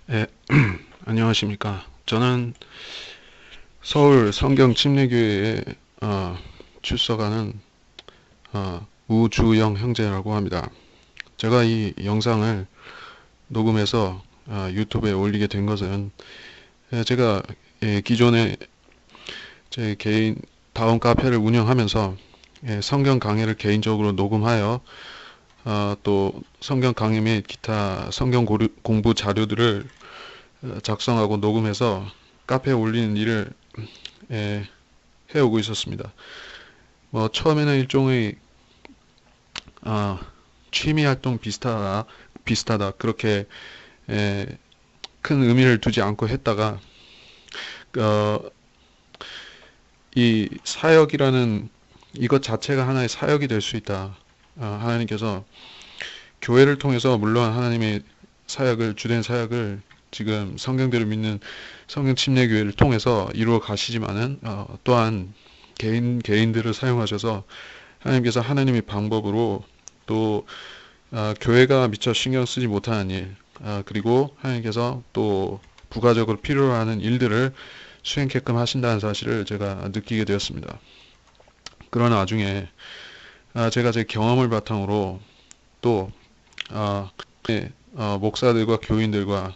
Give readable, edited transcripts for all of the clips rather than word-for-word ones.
예, 안녕하십니까. 저는 서울 성경침례교회에 출석하는 우주영 형제라고 합니다. 제가 이 영상을 녹음해서 유튜브에 올리게 된 것은 제가 기존에 제 개인 다운 카페를 운영하면서 성경 강해를 개인적으로 녹음하여 또 성경 강해 및 기타 성경 공부 자료들을 작성하고 녹음해서 카페에 올리는 일을 예, 해오고 있었습니다. 뭐 처음에는 일종의 아, 취미 활동 비슷하다 그렇게 예, 큰 의미를 두지 않고 했다가 어, 이 사역이라는 이것 자체가 하나의 사역이 될 수 있다. 하나님께서 교회를 통해서 물론 하나님의 사역을 주된 사역을 지금 성경대로 믿는 성경 침례 교회를 통해서 이루어 가시지만은 또한 개인들을 사용하셔서 하나님께서 하나님의 방법으로 또 교회가 미처 신경 쓰지 못하는 일 그리고 하나님께서 또 부가적으로 필요로 하는 일들을 수행케끔 하신다는 사실을 제가 느끼게 되었습니다. 그런 와중에 제가 제 경험을 바탕으로 또 목사들과 교인들과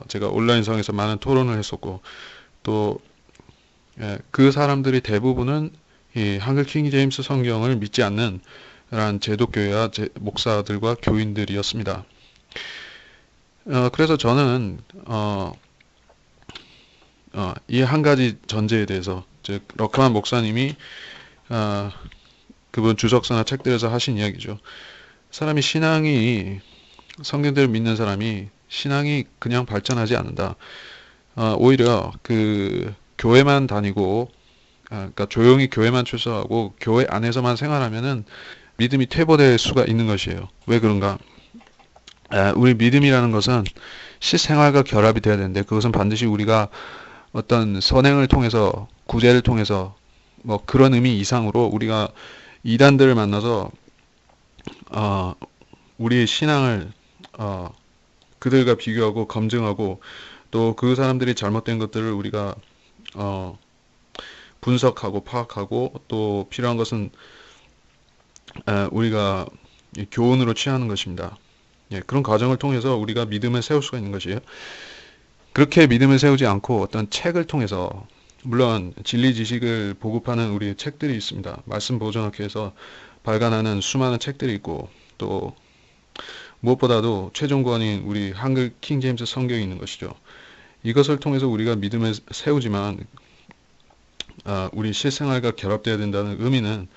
제가 온라인상에서 많은 토론을 했었고 또 그 사람들이 대부분은 이 한글 킹 제임스 성경을 믿지 않는 란 제독교회와 목사들과 교인들이었습니다. 그래서 저는 이 한 가지 전제에 대해서 즉 러크만 목사님이 어, 그분 주석서나 책들에서 하신 이야기죠. 사람이 신앙이 성경대로 믿는 사람이 신앙이 그냥 발전하지 않는다. 오히려 그 교회만 다니고 그러니까 조용히 교회만 출석하고 교회 안에서만 생활하면은 믿음이 퇴보될 수가 있는 것이에요. 왜 그런가? 우리 믿음이라는 것은 실생활과 결합이 돼야 되는데 그것은 반드시 우리가 어떤 선행을 통해서 구제를 통해서 뭐 그런 의미 이상으로 우리가 이단들을 만나서 어, 우리의 신앙을 그들과 비교하고 검증하고 또 그 사람들이 잘못된 것들을 우리가 어, 분석하고 파악하고 또 필요한 것은 우리가 교훈으로 취하는 것입니다. 예, 그런 과정을 통해서 우리가 믿음을 세울 수가 있는 것이에요. 그렇게 믿음을 세우지 않고 어떤 책을 통해서 물론 진리 지식을 보급하는 우리 책들이 있습니다. 말씀 보존학회에서 발간하는 수많은 책들이 있고 또 무엇보다도 최종권인 우리 한글 킹 제임스 성경이 있는 것이죠. 이것을 통해서 우리가 믿음을 세우지만 우리 실생활과 결합되어야 된다는 의미는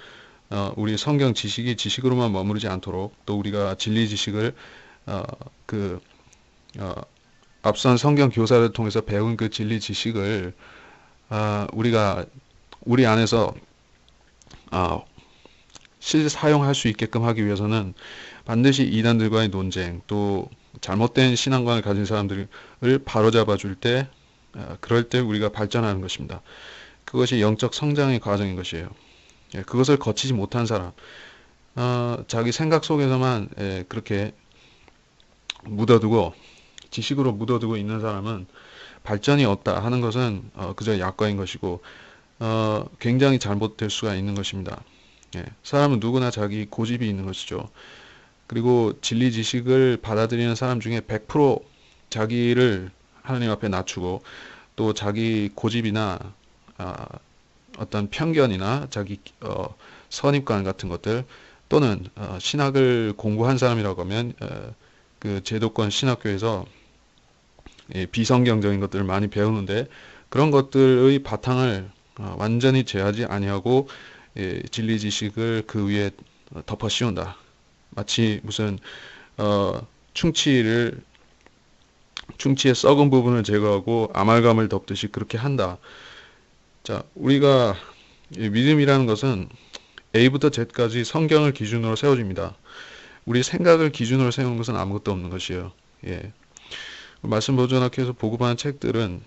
우리 성경 지식이 지식으로만 머무르지 않도록 또 우리가 진리 지식을 어, 그 어, 앞선 성경 교사를 통해서 배운 그 진리 지식을 우리가 우리 안에서 어, 실사용할 수 있게끔 하기 위해서는 반드시 이단들과의 논쟁 또 잘못된 신앙관을 가진 사람들을 바로잡아 줄 때 그럴 때 우리가 발전하는 것입니다. 그것이 영적 성장의 과정인 것이에요. 예, 그것을 거치지 못한 사람, 자기 생각 속에서만 그렇게 묻어두고 지식으로 묻어두고 있는 사람은 발전이 없다 하는 것은 그저 약과인 것이고 굉장히 잘못될 수가 있는 것입니다. 예, 사람은 누구나 자기 고집이 있는 것이죠. 그리고 진리 지식을 받아들이는 사람 중에 100% 자기를 하나님 앞에 낮추고 또 자기 고집이나 어떤 편견이나 자기 선입관 같은 것들 또는 신학을 공부한 사람이라고 하면 그 제도권 신학교에서 비성경적인 것들을 많이 배우는데 그런 것들의 바탕을 완전히 제하지 아니하고 진리 지식을 그 위에 덮어 씌운다. 마치 무슨 충치의 썩은 부분을 제거하고 아말감을 덮듯이 그렇게 한다. 자, 우리가 믿음이라는 것은 A부터 Z까지 성경을 기준으로 세워집니다. 우리 생각을 기준으로 세우는 것은 아무것도 없는 것이에요. 예. 말씀 보존학회에서 보급하는 책들은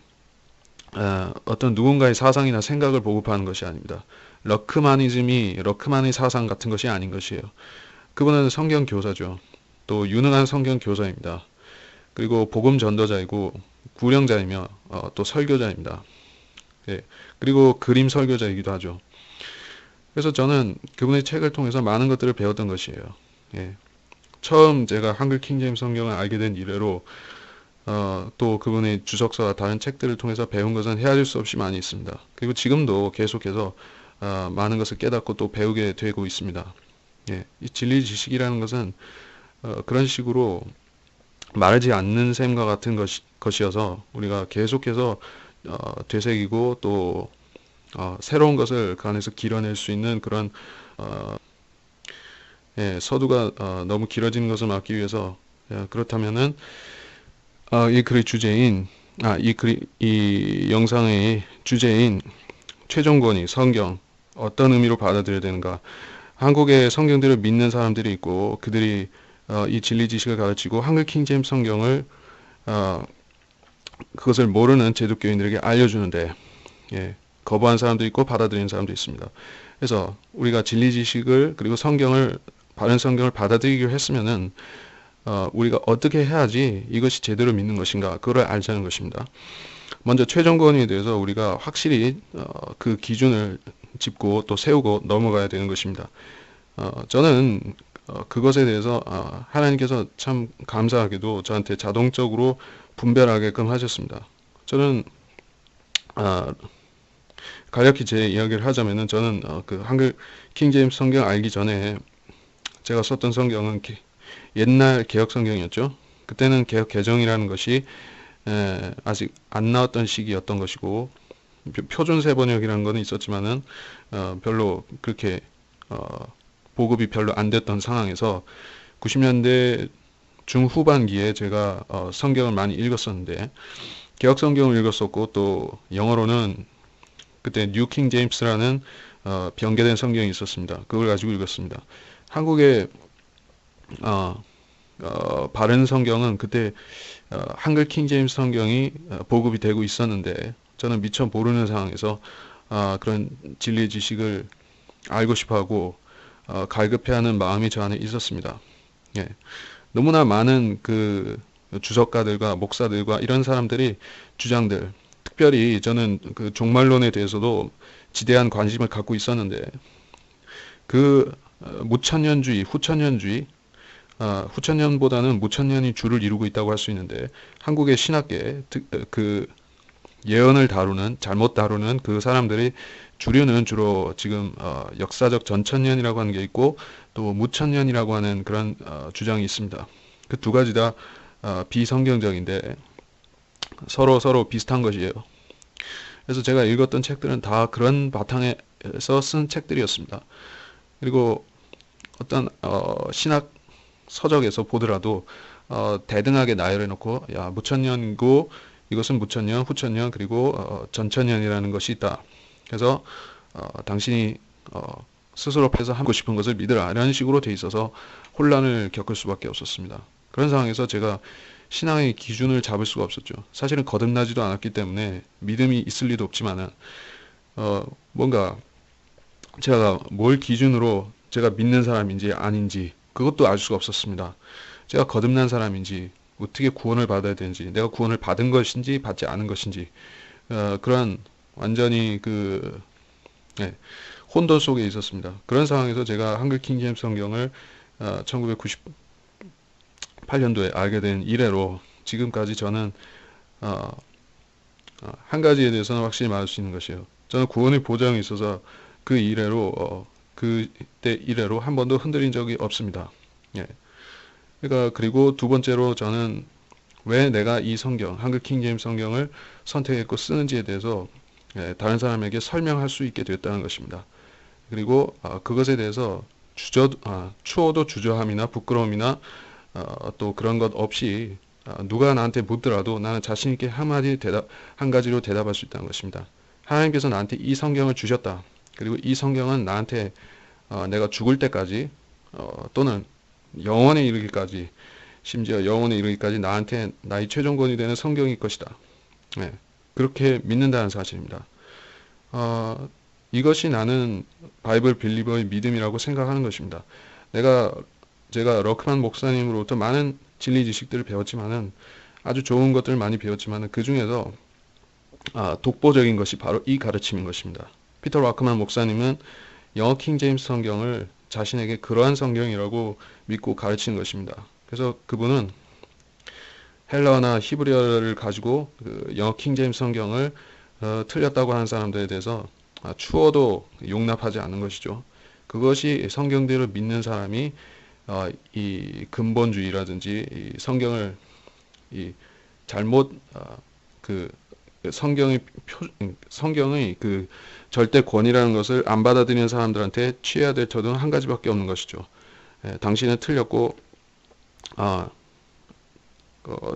어떤 누군가의 사상이나 생각을 보급하는 것이 아닙니다. 러크마니즘이 러크만의 사상 같은 것이 아닌 것이에요. 그분은 성경 교사죠. 또 유능한 성경 교사입니다. 그리고 복음 전도자이고 구령자이며 또 설교자입니다. 예. 그리고 그림 설교자이기도 하죠. 그래서 저는 그분의 책을 통해서 많은 것들을 배웠던 것이에요. 예. 처음 제가 한글 킹제임스 성경을 알게 된 이래로 또 그분의 주석서와 다른 책들을 통해서 배운 것은 헤아릴 수 없이 많이 있습니다. 그리고 지금도 계속해서 많은 것을 깨닫고 또 배우게 되고 있습니다. 예. 이 진리 지식이라는 것은 그런 식으로 마르지 않는 셈과 같은 것이어서 우리가 계속해서 되새기고 또 새로운 것을 그 안에서 길어낼 수 있는 그런 예, 서두가 너무 길어지는 것을 막기 위해서 그렇다면은 이 글의 주제인 이 영상의 주제인 최종권이 성경 어떤 의미로 받아들여야 되는가? 한국의 성경들을 믿는 사람들이 있고 그들이 이 진리 지식을 가르치고 한글 킹제임스 성경을 그것을 모르는 제독교인들에게 알려주는데 예, 거부한 사람도 있고 받아들이는 사람도 있습니다. 그래서 우리가 진리 지식을 그리고 성경을 바른 성경을 받아들이기로 했으면은 우리가 어떻게 해야지 이것이 제대로 믿는 것인가 그걸 알자는 것입니다. 먼저 최종권에 대해서 우리가 확실히 그 기준을 짚고 또 세우고 넘어가야 되는 것입니다. 저는 그것에 대해서 하나님께서 참 감사하게도 저한테 자동적으로 분별하게끔 하셨습니다. 저는 간략히 제 이야기를 하자면은 저는 그 한글 킹제임스 성경 알기 전에 제가 썼던 성경은 옛날 개혁 성경이었죠. 그때는 개혁 개정이라는 것이 아직 안 나왔던 시기였던 것이고 표준세 번역이라는 것은 있었지만은 별로 그렇게 보급이 별로 안 됐던 상황에서 90년대 중후반기에 제가 성경을 많이 읽었었는데 개혁 성경을 읽었었고 또 영어로는 그때 뉴 킹 제임스라는 변개된 성경이 있었습니다. 그걸 가지고 읽었습니다. 한국의 바른 성경은 그때 한글 킹 제임스 성경이 보급이 되고 있었는데 저는 미처 모르는 상황에서 그런 진리의 지식을 알고 싶어하고 갈급해하는 마음이 저 안에 있었습니다. 예. 너무나 많은 그 주석가들과 목사들과 이런 사람들이 주장들, 특별히 저는 그 종말론에 대해서도 지대한 관심을 갖고 있었는데 그 무천년주의, 후천년주의, 후천년보다는 무천년이 주를 이루고 있다고 할 수 있는데 한국의 신학계 그 예언을 다루는 잘못 다루는 그 사람들이 주류는 주로 지금 역사적 전천년이라고 하는 게 있고 또 무천년이라고 하는 그런 주장이 있습니다. 그 두 가지 다 비성경적인데 서로 비슷한 것이에요. 그래서 제가 읽었던 책들은 다 그런 바탕에서 쓴 책들이었습니다. 그리고 어떤 신학 서적에서 보더라도 대등하게 나열해 놓고 야 무천년이고 이것은 무천년, 후천년 그리고 전천년이라는 것이 있다. 그래서 당신이 스스로 해서 하고 싶은 것을 믿으라 이런 식으로 돼 있어서 혼란을 겪을 수밖에 없었습니다. 그런 상황에서 제가 신앙의 기준을 잡을 수가 없었죠. 사실은 거듭나지도 않았기 때문에 믿음이 있을 리도 없지만은 뭔가 제가 뭘 기준으로 제가 믿는 사람인지 아닌지 그것도 알 수가 없었습니다. 제가 거듭난 사람인지 어떻게 구원을 받아야 되는지 내가 구원을 받은 것인지 받지 않은 것인지 그런 완전히 그 혼돈 속에 있었습니다. 그런 상황에서 제가 한글 킹제임스 성경을 1998년도에 알게 된 이래로 지금까지 저는 한 가지에 대해서는 확실히 말할 수 있는 것이에요. 저는 구원의 보장이 있어서 그 이래로 그때 이래로 한 번도 흔들린 적이 없습니다. 예. 그러니까 그리고 두 번째로 저는 왜 내가 이 성경 한글 킹제임스 성경을 선택했고 쓰는지에 대해서 다른 사람에게 설명할 수 있게 됐다는 것입니다. 그리고 그것에 대해서 추호도 주저함이나 부끄러움이나 또 그런 것 없이 누가 나한테 묻더라도 나는 자신 있게 한 가지로 대답할 수 있다는 것입니다. 하나님께서 나한테 이 성경을 주셨다. 그리고 이 성경은 나한테 내가 죽을 때까지 또는 영원에 이르기까지 심지어 영원에 이르기까지 나한테 나의 최종권이 되는 성경일 것이다. 네, 그렇게 믿는다는 사실입니다. 이것이 나는 바이블 빌리버의 믿음이라고 생각하는 것입니다. 제가 러크만 목사님으로부터 많은 진리 지식들을 배웠지만은 아주 좋은 것들을 많이 배웠지만은 그 중에서 독보적인 것이 바로 이 가르침인 것입니다. 피터 와크만 목사님은 영어 킹 제임스 성경을 자신에게 그러한 성경이라고 믿고 가르치는 것입니다. 그래서 그분은 헬라어나 히브리어를 가지고 그 영어 킹 제임스 성경을 틀렸다고 하는 사람들에 대해서 추워도 용납하지 않는 것이죠. 그것이 성경대로 믿는 사람이 이 근본주의라든지 이 성경을 이 잘못 그 성경의 그 절대 권위라는 것을 안 받아들이는 사람들한테 취해야 될 터는 한 가지밖에 없는 것이죠. 당신은 틀렸고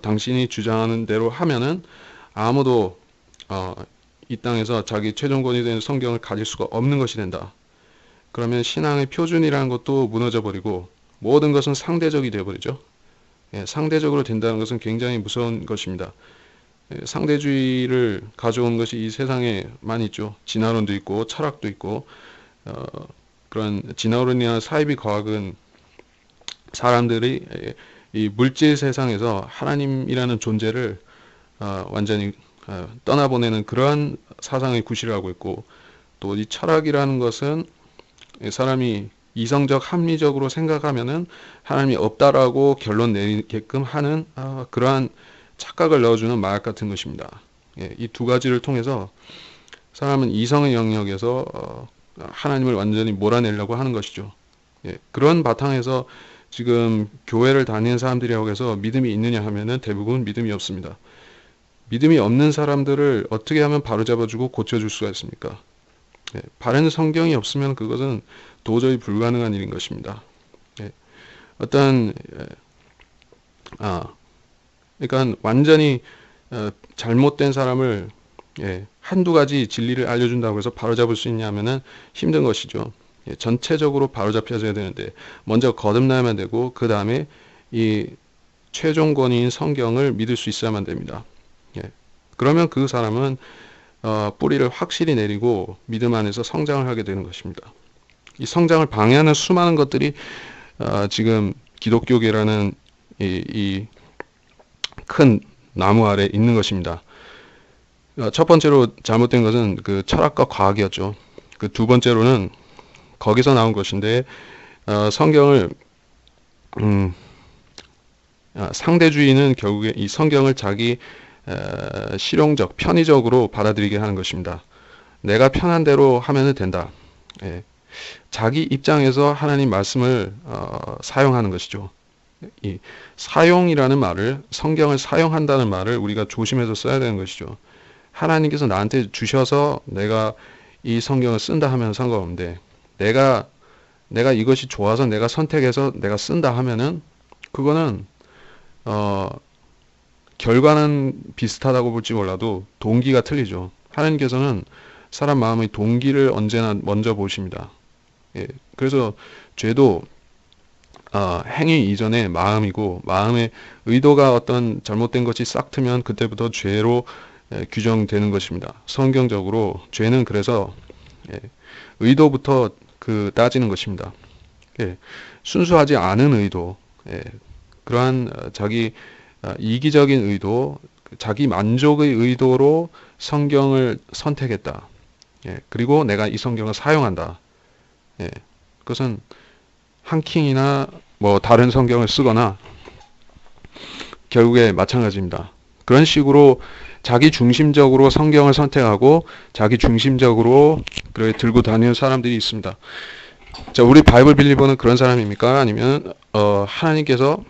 당신이 주장하는 대로 하면은 아무도 이 땅에서 자기 최종 권위 되는 성경을 가질 수가 없는 것이 된다. 그러면 신앙의 표준이라는 것도 무너져 버리고 모든 것은 상대적이 되어버리죠. 상대적으로 된다는 것은 굉장히 무서운 것입니다. 상대주의를 가져온 것이 이 세상에 많이 있죠. 진화론도 있고 철학도 있고 그런 진화론이나 사이비 과학은 사람들이 이 물질 세상에서 하나님이라는 존재를 완전히 떠나보내는 그러한 사상의 구실을 하고 있고, 또 이 철학이라는 것은 사람이 이성적 합리적으로 생각하면은 하나님이 없다라고 결론 내리게끔 하는 그러한 착각을 넣어주는 마약 같은 것입니다. 이 두 가지를 통해서 사람은 이성의 영역에서 하나님을 완전히 몰아내려고 하는 것이죠. 그런 바탕에서 지금 교회를 다니는 사람들이라고 해서 믿음이 있느냐 하면은 대부분 믿음이 없습니다. 믿음이 없는 사람들을 어떻게 하면 바로잡아주고 고쳐줄 수가 있습니까? 바른 성경이 없으면 그것은 도저히 불가능한 일인 것입니다. 어떤 그러니까 완전히 잘못된 사람을 한두 가지 진리를 알려준다고 해서 바로잡을 수 있냐면은 힘든 것이죠. 전체적으로 바로잡혀져야 되는데 먼저 거듭나야만 되고 그 다음에 이 최종 권위인 성경을 믿을 수 있어야만 됩니다. 그러면 그 사람은 뿌리를 확실히 내리고 믿음 안에서 성장을 하게 되는 것입니다. 이 성장을 방해하는 수많은 것들이 지금 기독교계라는 이 큰 나무 아래 있는 것입니다. 첫 번째로 잘못된 것은 그 철학과 과학이었죠. 그 두 번째로는 거기서 나온 것인데 성경을 상대주의는 결국에 이 성경을 자기 실용적, 편의적으로 받아들이게 하는 것입니다. 내가 편한 대로 하면 된다. 자기 입장에서 하나님 말씀을 사용하는 것이죠. 이 사용이라는 말을, 성경을 사용한다는 말을 우리가 조심해서 써야 되는 것이죠. 하나님께서 나한테 주셔서 내가 이 성경을 쓴다 하면 상관없는데 내가 이것이 좋아서 내가 선택해서 내가 쓴다 하면은 그거는 결과는 비슷하다고 볼지 몰라도 동기가 틀리죠. 하나님께서는 사람 마음의 동기를 언제나 먼저 보십니다. 그래서 죄도 행위 이전에 마음이고, 마음의 의도가 어떤 잘못된 것이 싹 트면 그때부터 죄로 규정되는 것입니다. 성경적으로 죄는 그래서 의도부터 따지는 것입니다. 순수하지 않은 의도, 그러한 자기 이기적인 의도, 자기 만족의 의도로 성경을 선택했다. 그리고 내가 이 성경을 사용한다. 그것은 한킹이나 뭐 다른 성경을 쓰거나 결국에 마찬가지입니다. 그런 식으로 자기 중심적으로 성경을 선택하고 자기 중심적으로 들고 다니는 사람들이 있습니다. 자, 우리 바이블 빌리버는 그런 사람입니까? 아니면 하나님께서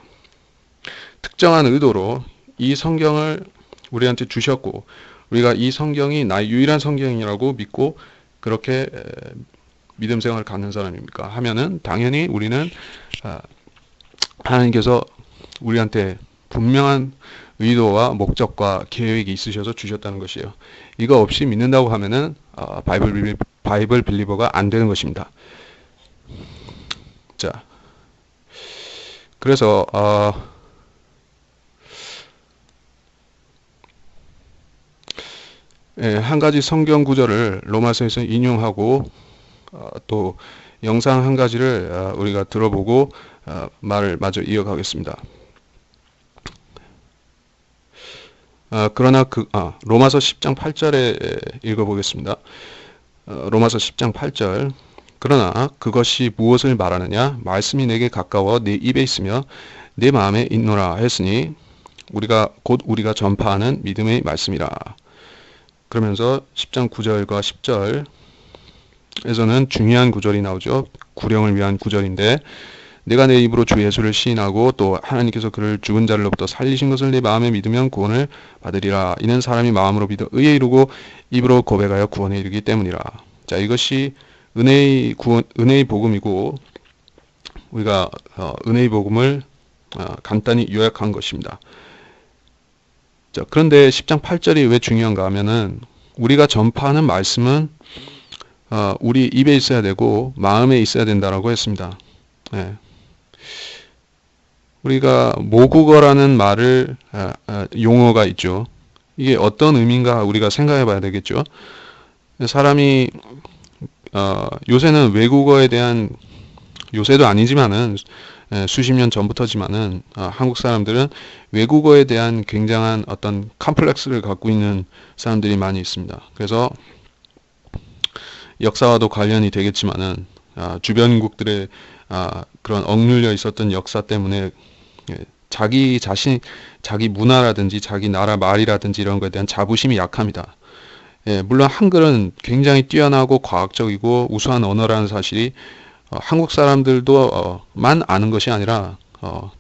특정한 의도로 이 성경을 우리한테 주셨고 우리가 이 성경이 나의 유일한 성경이라고 믿고 그렇게 믿음 생활을 갖는 사람입니까? 하면은 당연히 우리는 하나님께서 우리한테 분명한 의도와 목적과 계획이 있으셔서 주셨다는 것이에요. 이거 없이 믿는다고 하면은 바이블 빌리버가 안 되는 것입니다. 자, 그래서 한 가지 성경 구절을 로마서에서 인용하고 또 영상 한 가지를 우리가 들어보고 말을 마저 이어가겠습니다. 로마서 10장 8절에 읽어보겠습니다. 로마서 10장 8절. 그러나 그것이 무엇을 말하느냐? 말씀이 내게 가까워 내 입에 있으며 내 마음에 있노라 했으니 우리가 전파하는 믿음의 말씀이라. 그러면서 10장 9절과 10절에서는 중요한 구절이 나오죠. 구령을 위한 구절인데, 내가 내 입으로 주 예수를 시인하고 또 하나님께서 그를 죽은 자들로부터 살리신 것을 내 마음에 믿으면 구원을 받으리라. 이는 사람이 마음으로 믿어 의에 이르고 입으로 고백하여 구원에 이르기 때문이라. 자, 이것이 은혜의 복음이고, 우리가 은혜의 복음을 간단히 요약한 것입니다. 자, 그런데 10장 8절이 왜 중요한가 하면은, 우리가 전파하는 말씀은 우리 입에 있어야 되고 마음에 있어야 된다라고 했습니다. 예. 우리가 모국어라는 말을 용어가 있죠. 이게 어떤 의미인가 우리가 생각해 봐야 되겠죠. 사람이 요새는 외국어에 대한, 요새도 아니지만은 수십 년 전부터지만은 한국 사람들은 외국어에 대한 굉장한 어떤 컴플렉스를 갖고 있는 사람들이 많이 있습니다. 그래서 역사와도 관련이 되겠지만은 주변국들의 그런 억눌려 있었던 역사 때문에 자기 자신, 자기 문화라든지 자기 나라 말이라든지 이런 것에 대한 자부심이 약합니다. 물론 한글은 굉장히 뛰어나고 과학적이고 우수한 언어라는 사실이 한국 사람들도 만 아는 것이 아니라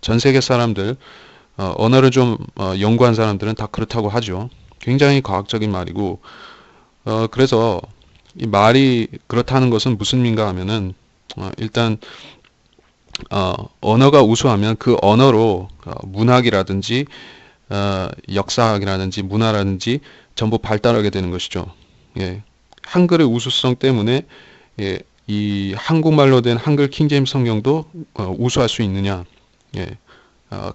전 세계 사람들, 언어를 좀 연구한 사람들은 다 그렇다고 하죠. 굉장히 과학적인 말이고, 그래서 이 말이 그렇다는 것은 무슨 의미인가 하면은 일단 언어가 우수하면 그 언어로 문학이라든지 역사학이라든지 문화라든지 전부 발달하게 되는 것이죠. 예. 한글의 우수성 때문에 이 한국말로 된 한글 킹제임스 성경도 우수할 수 있느냐? 예.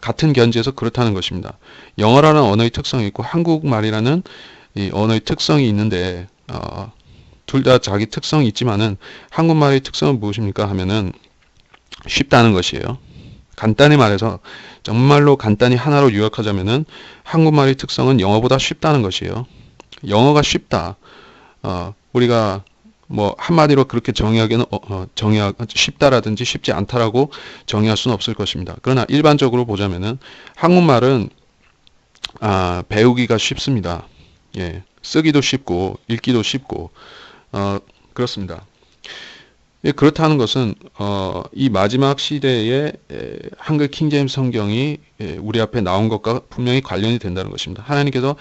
같은 견지에서 그렇다는 것입니다. 영어라는 언어의 특성이 있고 한국말이라는 이 언어의 특성이 있는데 둘 다 자기 특성이 있지만은 한국말의 특성은 무엇입니까 하면은 쉽다는 것이에요. 간단히 말해서 정말로 간단히 하나로 요약하자면은 한국말의 특성은 영어보다 쉽다는 것이에요. 영어가 쉽다. 우리가 뭐 한마디로 그렇게 정의하기는 쉽다라든지 쉽지 않다라고 정의할 수는 없을 것입니다. 그러나 일반적으로 보자면은 한국말은 배우기가 쉽습니다. 예, 쓰기도 쉽고 읽기도 쉽고 그렇습니다. 예, 그렇다는 것은 이 마지막 시대에 한글 킹제임스 성경이 우리 앞에 나온 것과 분명히 관련이 된다는 것입니다. 하나님께서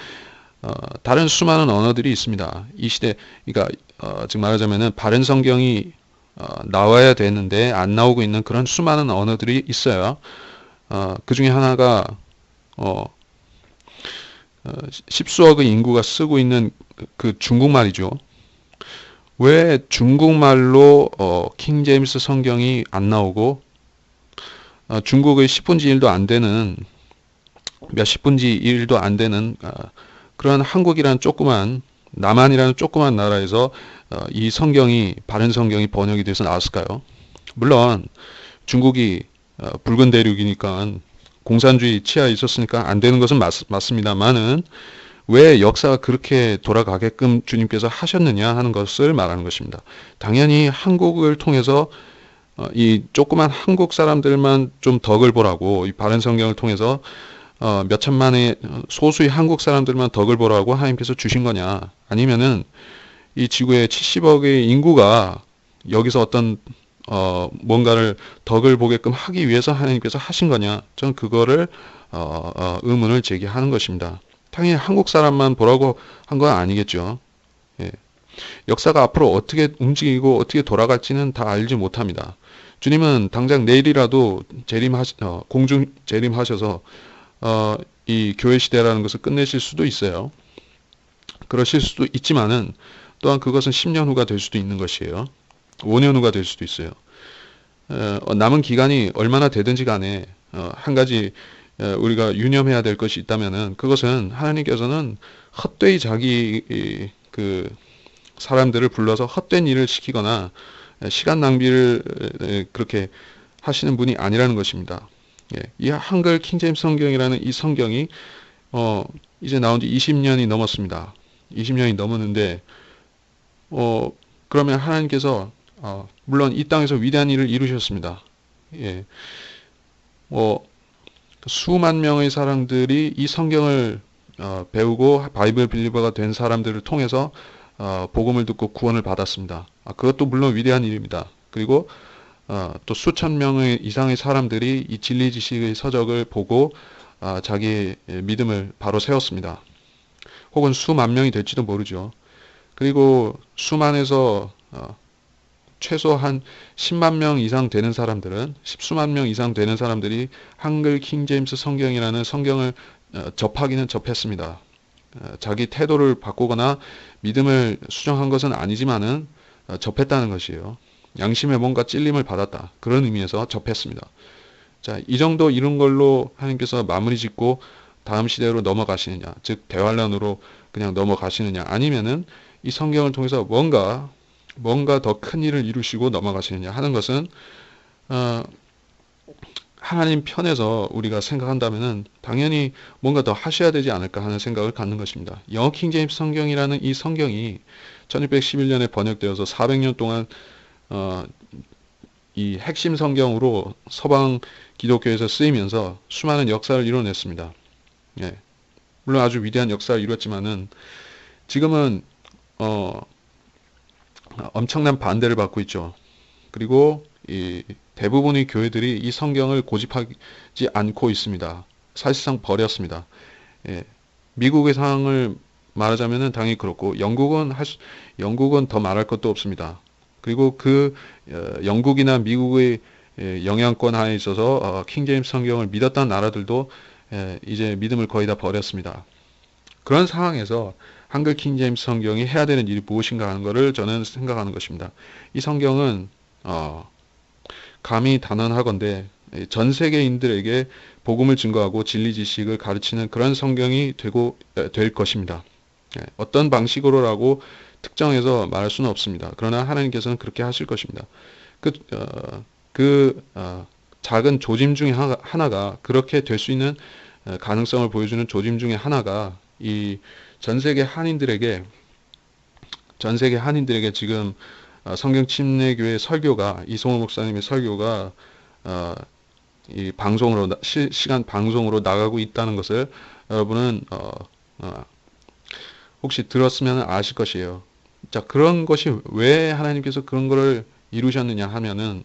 다른 수많은 언어들이 있습니다. 이 시대, 그러니까 즉 말하자면은 바른 성경이 나와야 되는데 안 나오고 있는 그런 수많은 언어들이 있어요. 그 중에 하나가 십수억의 인구가 쓰고 있는 그 중국말이죠. 왜 중국말로 킹제임스 성경이 안 나오고 중국의 10분지 1도 안 되는, 몇십 분지 1도 안 되는 그런 한국이라는 조그만, 남한이라는 조그만 나라에서 이 성경이, 바른 성경이 번역이 돼서 나왔을까요? 물론 중국이 붉은 대륙이니까 공산주의 치하에 있었으니까 안 되는 것은 맞습니다만은 왜 역사가 그렇게 돌아가게끔 주님께서 하셨느냐 하는 것을 말하는 것입니다. 당연히 한국을 통해서 이 조그만 한국 사람들만 좀 덕을 보라고, 이 바른 성경을 통해서 몇 천만의 소수의 한국 사람들만 덕을 보라고 하나님께서 주신 거냐, 아니면은 이 지구의 70억의 인구가 여기서 어떤 뭔가를 덕을 보게끔 하기 위해서 하나님께서 하신 거냐, 저는 그거를 의문을 제기하는 것입니다. 당연히 한국 사람만 보라고 한 건 아니겠죠. 예. 역사가 앞으로 어떻게 움직이고 어떻게 돌아갈지는 다 알지 못합니다. 주님은 당장 내일이라도 공중 재림하셔서 이 교회 시대라는 것을 끝내실 수도 있어요. 그러실 수도 있지만은 또한 그것은 10년 후가 될 수도 있는 것이에요. 5년 후가 될 수도 있어요. 남은 기간이 얼마나 되든지 간에 한 가지 우리가 유념해야 될 것이 있다면은 그것은 하나님께서는 헛되이 자기 그 사람들을 불러서 헛된 일을 시키거나 시간 낭비를 그렇게 하시는 분이 아니라는 것입니다. 예, 이 한글 킹제임스 성경이라는 이 성경이 어, 이제 나온 지 20년이 넘었습니다. 20년이 넘었는데, 어, 그러면 하나님께서, 물론 이 땅에서 위대한 일을 이루셨습니다. 예, 뭐, 수만 명의 사람들이 이 성경을 배우고 바이블 빌리버가 된 사람들을 통해서 복음을 듣고 구원을 받았습니다. 그것도 물론 위대한 일입니다. 그리고 또 수천 명의 이상의 사람들이 이 진리 지식의 서적을 보고 자기의 믿음을 바로 세웠습니다. 혹은 수만 명이 될지도 모르죠. 그리고 수만에서 최소 한 10만 명 이상 되는 사람들은, 십수만 명 이상 되는 사람들이 한글 킹제임스 성경이라는 성경을 접하기는 접했습니다. 자기 태도를 바꾸거나 믿음을 수정한 것은 아니지만은 접했다는 것이에요. 양심에 뭔가 찔림을 받았다. 그런 의미에서 접했습니다. 자, 이 정도 이런 걸로 하나님께서 마무리 짓고 다음 시대로 넘어가시느냐, 즉 대환란으로 그냥 넘어가시느냐, 아니면은 이 성경을 통해서 뭔가 더 큰 일을 이루시고 넘어가시느냐 하는 것은 어, 하나님 편에서 우리가 생각한다면은 당연히 뭔가 더 하셔야 되지 않을까 하는 생각을 갖는 것입니다. 영어 킹제임스 성경이라는 이 성경이 1611년에 번역되어서 400년 동안 어, 이 핵심 성경으로 서방 기독교에서 쓰이면서 수많은 역사를 이뤄냈습니다. 예. 물론 아주 위대한 역사를 이뤘지만은 지금은 어, 엄청난 반대를 받고 있죠. 그리고 이 대부분의 교회들이 이 성경을 고집하지 않고 있습니다. 사실상 버렸습니다. 예. 미국의 상황을 말하자면은 당연히 그렇고 영국은 더 말할 것도 없습니다. 그리고 영국이나 미국의 영향권 하에 있어서 킹제임스 성경을 믿었던 나라들도 이제 믿음을 거의 다 버렸습니다. 그런 상황에서 한글 킹제임스 성경이 해야 되는 일이 무엇인가 하는 것을 저는 생각하는 것입니다. 이 성경은 감히 단언하건대 전 세계인들에게 복음을 증거하고 진리 지식을 가르치는 그런 성경이 될 것입니다. 어떤 방식으로라고 특정해서 말할 수는 없습니다. 그러나 하나님께서는 그렇게 하실 것입니다. 그, 어, 작은 조짐 중에 하나가 그렇게 될 수 있는 가능성을 보여주는 조짐 중에 하나가 이 전 세계 한인들에게 지금 성경 침례교회 설교가 이송호 목사님의 설교가 이 방송으로 실시간 방송으로 나가고 있다는 것을 여러분은 혹시 들었으면 아실 것이에요. 자, 그런 것이 왜 하나님께서 그런 것을 이루셨느냐 하면은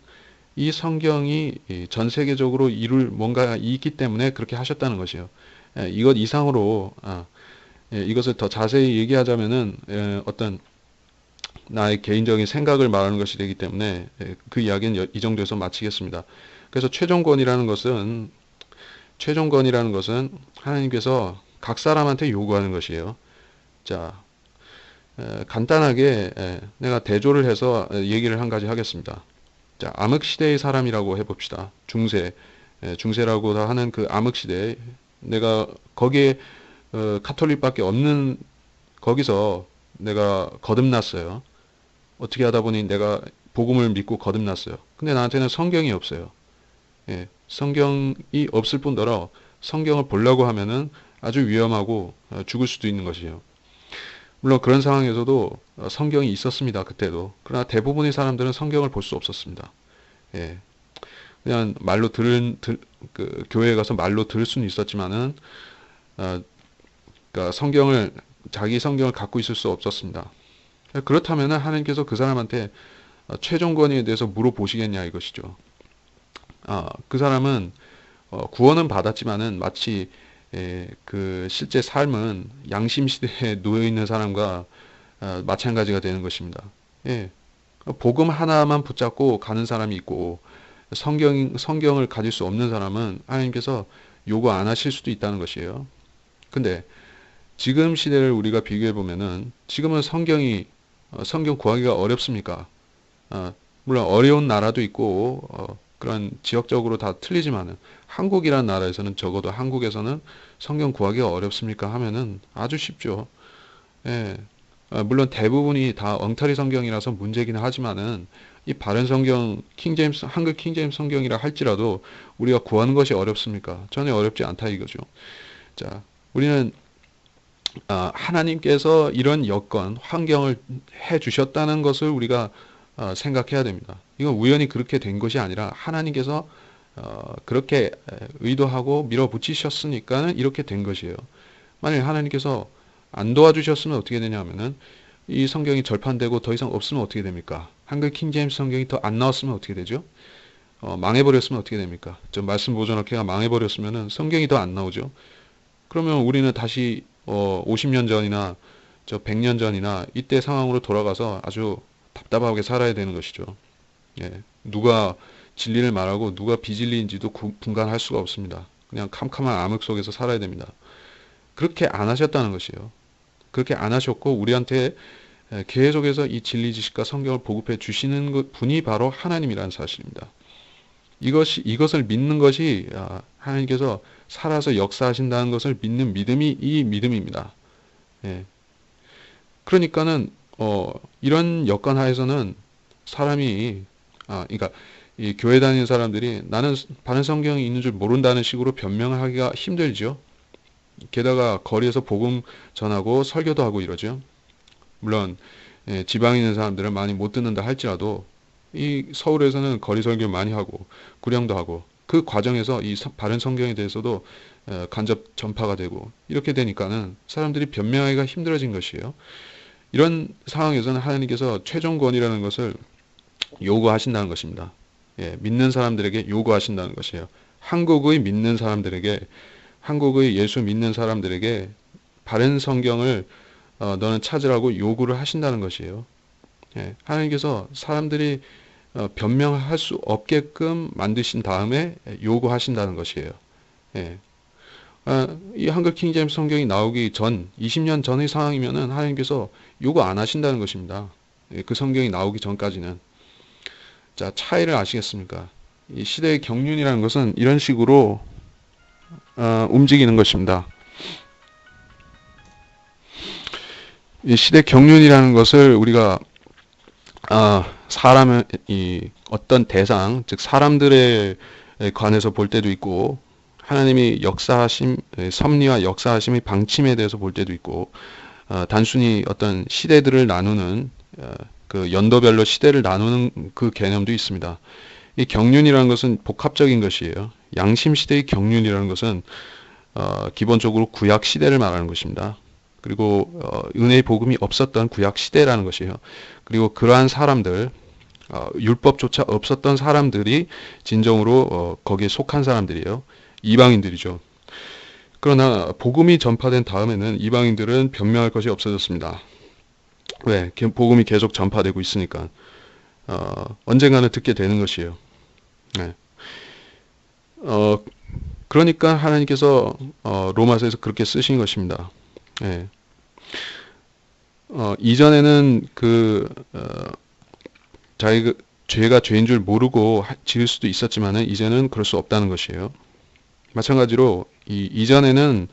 이 성경이 전 세계적으로 이룰 뭔가 있기 때문에 그렇게 하셨다는 것이에요. 이것 이상으로 이것을 더 자세히 얘기하자면은 어떤 나의 개인적인 생각을 말하는 것이 되기 때문에 그 이야기는 이 정도에서 마치겠습니다. 그래서 최종권이라는 것은 하나님께서 각 사람한테 요구하는 것이에요. 자, 간단하게 내가 대조를 해서 얘기를 한 가지 하겠습니다. 자, 암흑시대의 사람이라고 해봅시다. 중세라고 하는 그 암흑시대에 내가 거기에 카톨릭밖에 없는 거기서 내가 거듭났어요. 어떻게 하다 보니 내가 복음을 믿고 거듭났어요. 근데 나한테는 성경이 없어요. 예, 성경이 없을 뿐더러 성경을 보려고 하면은 아주 위험하고 죽을 수도 있는 것이에요. 물론 그런 상황에서도 성경이 있었습니다. 그때도. 그러나 대부분의 사람들은 성경을 볼 수 없었습니다. 예, 그냥 그 교회에 가서 말로 들을 수는 있었지만은 그러니까 자기 성경을 갖고 있을 수 없었습니다. 그렇다면 하나님께서 그 사람한테 최종 권위에 대해서 물어보시겠냐 이것이죠. 그 사람은 구원은 받았지만은 마치 그 실제 삶은 양심 시대에 놓여 있는 사람과 마찬가지가 되는 것입니다. 예. 복음 하나만 붙잡고 가는 사람이 있고 성경을 가질 수 없는 사람은 하나님께서 요구 안 하실 수도 있다는 것이에요. 근데 지금 시대를 우리가 비교해 보면은 지금은 성경 구하기가 어렵습니까? 물론 어려운 나라도 있고 그런 지역적으로 다 틀리지만은 한국이라는 나라에서는 적어도 한국에서는 성경 구하기가 어렵습니까? 하면은 아주 쉽죠. 예. 물론 대부분이 다 엉터리 성경이라서 문제긴 하지만은 이 바른 성경 한글 킹제임스 성경이라 할지라도 우리가 구하는 것이 어렵습니까? 전혀 어렵지 않다 이거죠. 자, 우리는 하나님께서 이런 여건, 환경을 해 주셨다는 것을 우리가 생각해야 됩니다. 이건 우연히 그렇게 된 것이 아니라 하나님께서 그렇게 의도하고 밀어붙이셨으니까는 이렇게 된 것이에요. 만일 하나님께서 안 도와주셨으면 어떻게 되냐면은 이 성경이 절판되고 더 이상 없으면 어떻게 됩니까? 한글 킹제임스 성경이 더 안 나왔으면 어떻게 되죠? 망해버렸으면 어떻게 됩니까? 저 말씀 보존학회가 망해버렸으면은 성경이 더 안 나오죠. 그러면 우리는 다시 50년 전이나 저 100년 전이나 이때 상황으로 돌아가서 아주 답답하게 살아야 되는 것이죠. 예, 누가 진리를 말하고 누가 비진리인지도 분간할 수가 없습니다. 그냥 캄캄한 암흑 속에서 살아야 됩니다. 그렇게 안 하셨다는 것이에요. 그렇게 안 하셨고 우리한테 계속해서 이 진리 지식과 성경을 보급해 주시는 분이 바로 하나님이라는 사실입니다. 이것을 믿는 것이 하나님께서 살아서 역사하신다는 것을 믿는 믿음이 이 믿음입니다. 예. 그러니까는 이런 여건 하에서는 사람이 그러니까 이 교회 다니는 사람들이 나는 바른 성경이 있는 줄 모른다는 식으로 변명하기가 힘들죠. 게다가 거리에서 복음 전하고 설교도 하고 이러죠. 물론 지방에 있는 사람들은 많이 못 듣는다 할지라도 이 서울에서는 거리 설교 많이 하고 구령도 하고 그 과정에서 이 바른 성경에 대해서도 간접 전파가 되고 이렇게 되니까는 사람들이 변명하기가 힘들어진 것이에요. 이런 상황에서는 하나님께서 최종권이라는 것을 요구하신다는 것입니다. 예, 믿는 사람들에게 요구하신다는 것이에요. 한국의 믿는 사람들에게, 한국의 예수 믿는 사람들에게 바른 성경을 너는 찾으라고 요구를 하신다는 것이에요. 예, 하나님께서 사람들이 변명할 수 없게끔 만드신 다음에 요구하신다는 것이에요. 예. 이 한글 킹제임스 성경이 나오기 전 20년 전의 상황이면은 하나님께서 요구 안 하신다는 것입니다. 예, 그 성경이 나오기 전까지는. 자, 차이를 아시겠습니까? 이 시대의 경륜이라는 것은 이런 식으로 움직이는 것입니다. 이 시대 경륜이라는 것을 우리가 사람의 어떤 대상, 즉 사람들에 관해서 볼 때도 있고 하나님이 역사하심, 섭리와 역사하심의 방침에 대해서 볼 때도 있고 단순히 어떤 시대들을 나누는 그 연도별로 시대를 나누는 그 개념도 있습니다. 이 경륜이라는 것은 복합적인 것이에요. 양심 시대의 경륜이라는 것은 기본적으로 구약 시대를 말하는 것입니다. 그리고 은혜의 복음이 없었던 구약 시대라는 것이에요. 그리고 그러한 사람들, 율법조차 없었던 사람들이 진정으로 거기에 속한 사람들이에요. 이방인들이죠. 그러나 복음이 전파된 다음에는 이방인들은 변명할 것이 없어졌습니다. 왜? 복음이 계속 전파되고 있으니까 언젠가는 듣게 되는 것이에요. 네. 그러니까 하나님께서 로마서에서 그렇게 쓰신 것입니다. 네. 이전에는 자기가 죄가 죄인 줄 모르고 지을 수도 있었지만은 이제는 그럴 수 없다는 것이에요. 마찬가지로 이전에는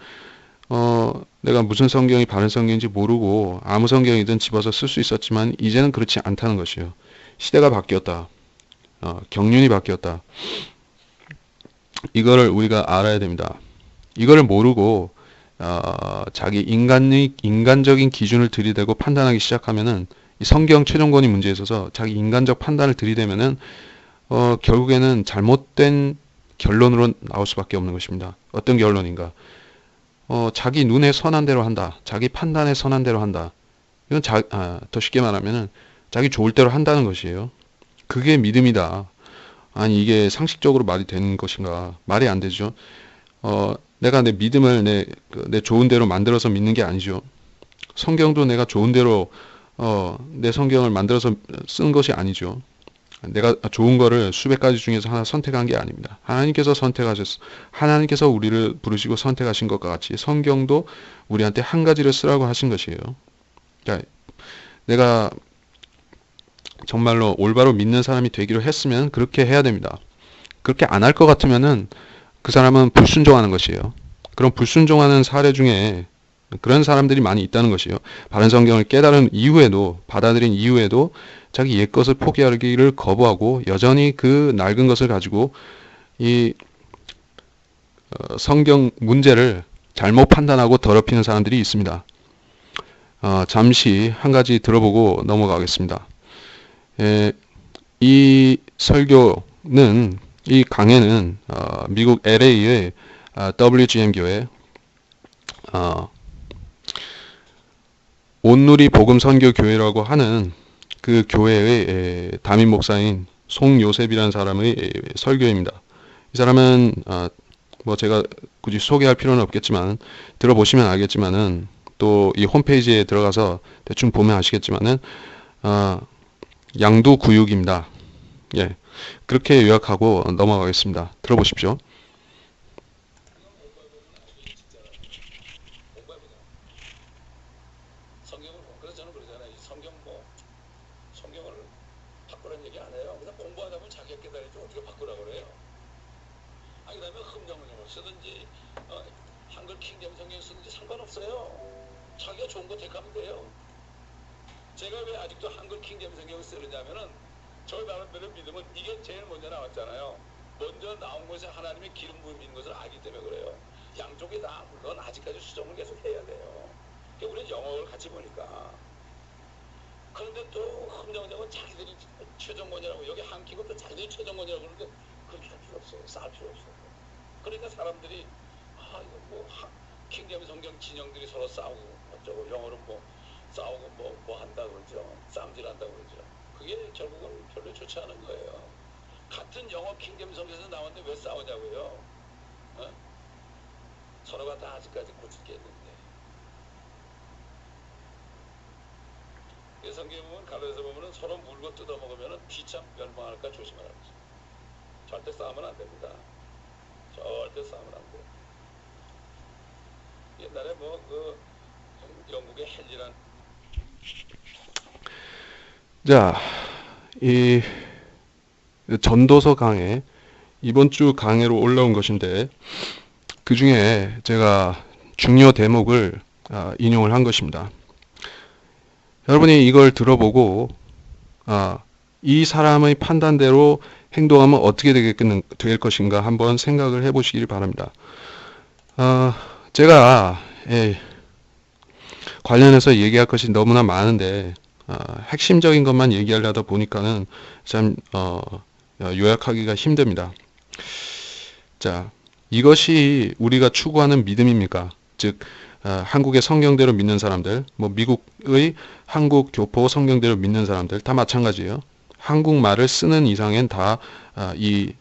내가 무슨 성경이 바른 성경인지 모르고 아무 성경이든 집어서 쓸 수 있었지만 이제는 그렇지 않다는 것이에요. 시대가 바뀌었다. 경륜이 바뀌었다. 이거를 우리가 알아야 됩니다. 이거를 모르고 자기 인간적인 기준을 들이대고 판단하기 시작하면은 이 성경 최종권이 문제에 있어서 자기 인간적 판단을 들이대면은 결국에는 잘못된 결론으로 나올 수밖에 없는 것입니다. 어떤 결론인가? 자기 눈에 선한 대로 한다. 자기 판단에 선한 대로 한다. 이건 더 쉽게 말하면은 자기 좋을 대로 한다는 것이에요. 그게 믿음이다. 아니 이게 상식적으로 말이 되는 것인가? 말이 안 되죠. 내가 내 믿음을 내 좋은 대로 만들어서 믿는 게 아니죠. 성경도 내가 좋은 대로 내 성경을 만들어서 쓴 것이 아니죠. 내가 좋은 거를 수백 가지 중에서 하나 선택한 게 아닙니다. 하나님께서 우리를 부르시고 선택하신 것과 같이 성경도 우리한테 한 가지를 쓰라고 하신 것이에요. 그러니까 내가 정말로 올바로 믿는 사람이 되기로 했으면 그렇게 해야 됩니다. 그렇게 안 할 것 같으면은 그 사람은 불순종하는 것이에요. 그런 불순종하는 사례 중에 그런 사람들이 많이 있다는 것이에요. 바른 성경을 깨달은 이후에도, 받아들인 이후에도 자기 옛것을 포기하기를 거부하고 여전히 그 낡은 것을 가지고 이 성경 문제를 잘못 판단하고 더럽히는 사람들이 있습니다. 잠시 한 가지 들어보고 넘어가겠습니다. 이 설교는, 이 강해는 미국 LA의 WGM 교회 온누리 복음 선교 교회라고 하는 그 교회의 담임 목사인 송요셉이라는 사람의 설교입니다. 이 사람은 뭐 제가 굳이 소개할 필요는 없겠지만 들어보시면 알겠지만은, 또 이 홈페이지에 들어가서 대충 보면 아시겠지만은 양두구육입니다. 예, 그렇게 요약하고 넘어가겠습니다. 들어보십시오. 제가 왜 아직도 한글 킹제임스 성경을 쓰느냐면은 저 나름대로 믿음은 이게 제일 먼저 나왔잖아요. 먼저 나온 것이 하나님의 기름 부음인 것을 알기 때문에 그래요. 양쪽이 다 물론 아직까지 수정을 계속 해야 돼요. 우리는 영어를 같이 보니까. 그런데 또 흠정정은 자기들이 최종권이라고, 여기 한끼 것도 자기들이 최종권이라고 그러는데 그렇게 할 필요 없어요. 싸울 필요 없어요. 그러니까 사람들이 이거 뭐 킹제임스 성경 진영들이 서로 싸우고 어쩌고, 영어는 뭐 싸우고 뭐 한다 그러죠. 쌈질한다 그러죠. 그게 결국은 별로 좋지 않은 거예요. 같은 영어 킹제임스 성경에서 나왔는데 왜 싸우냐고요. 서로가 다 아직까지 고칠 게 있는데. 이 성경에 보면, 갈라디아서 보면은 서로 물고 뜯어 먹으면은 비참 멸망할까 조심하라고 그러죠. 절대 싸우면 안 됩니다. 절대 싸우면 안 돼요. 옛날에 뭐 그 영국의 헨리란, 자, 이 전도서 강해, 이번 주 강해로 올라온 것인데, 그 중에 제가 중요 대목을 인용을 한 것입니다. 여러분이 이걸 들어보고 이 사람의 판단대로 행동하면 어떻게 될 것인가 한번 생각을 해보시길 바랍니다. 제가 관련해서 얘기할 것이 너무나 많은데 핵심적인 것만 얘기하려다 보니까는 참 요약하기가 힘듭니다. 자, 이것이 우리가 추구하는 믿음입니까? 즉 한국의 성경대로 믿는 사람들, 뭐 미국의 한국 교포 성경대로 믿는 사람들 다 마찬가지예요. 한국말을 쓰는 이상엔 다 이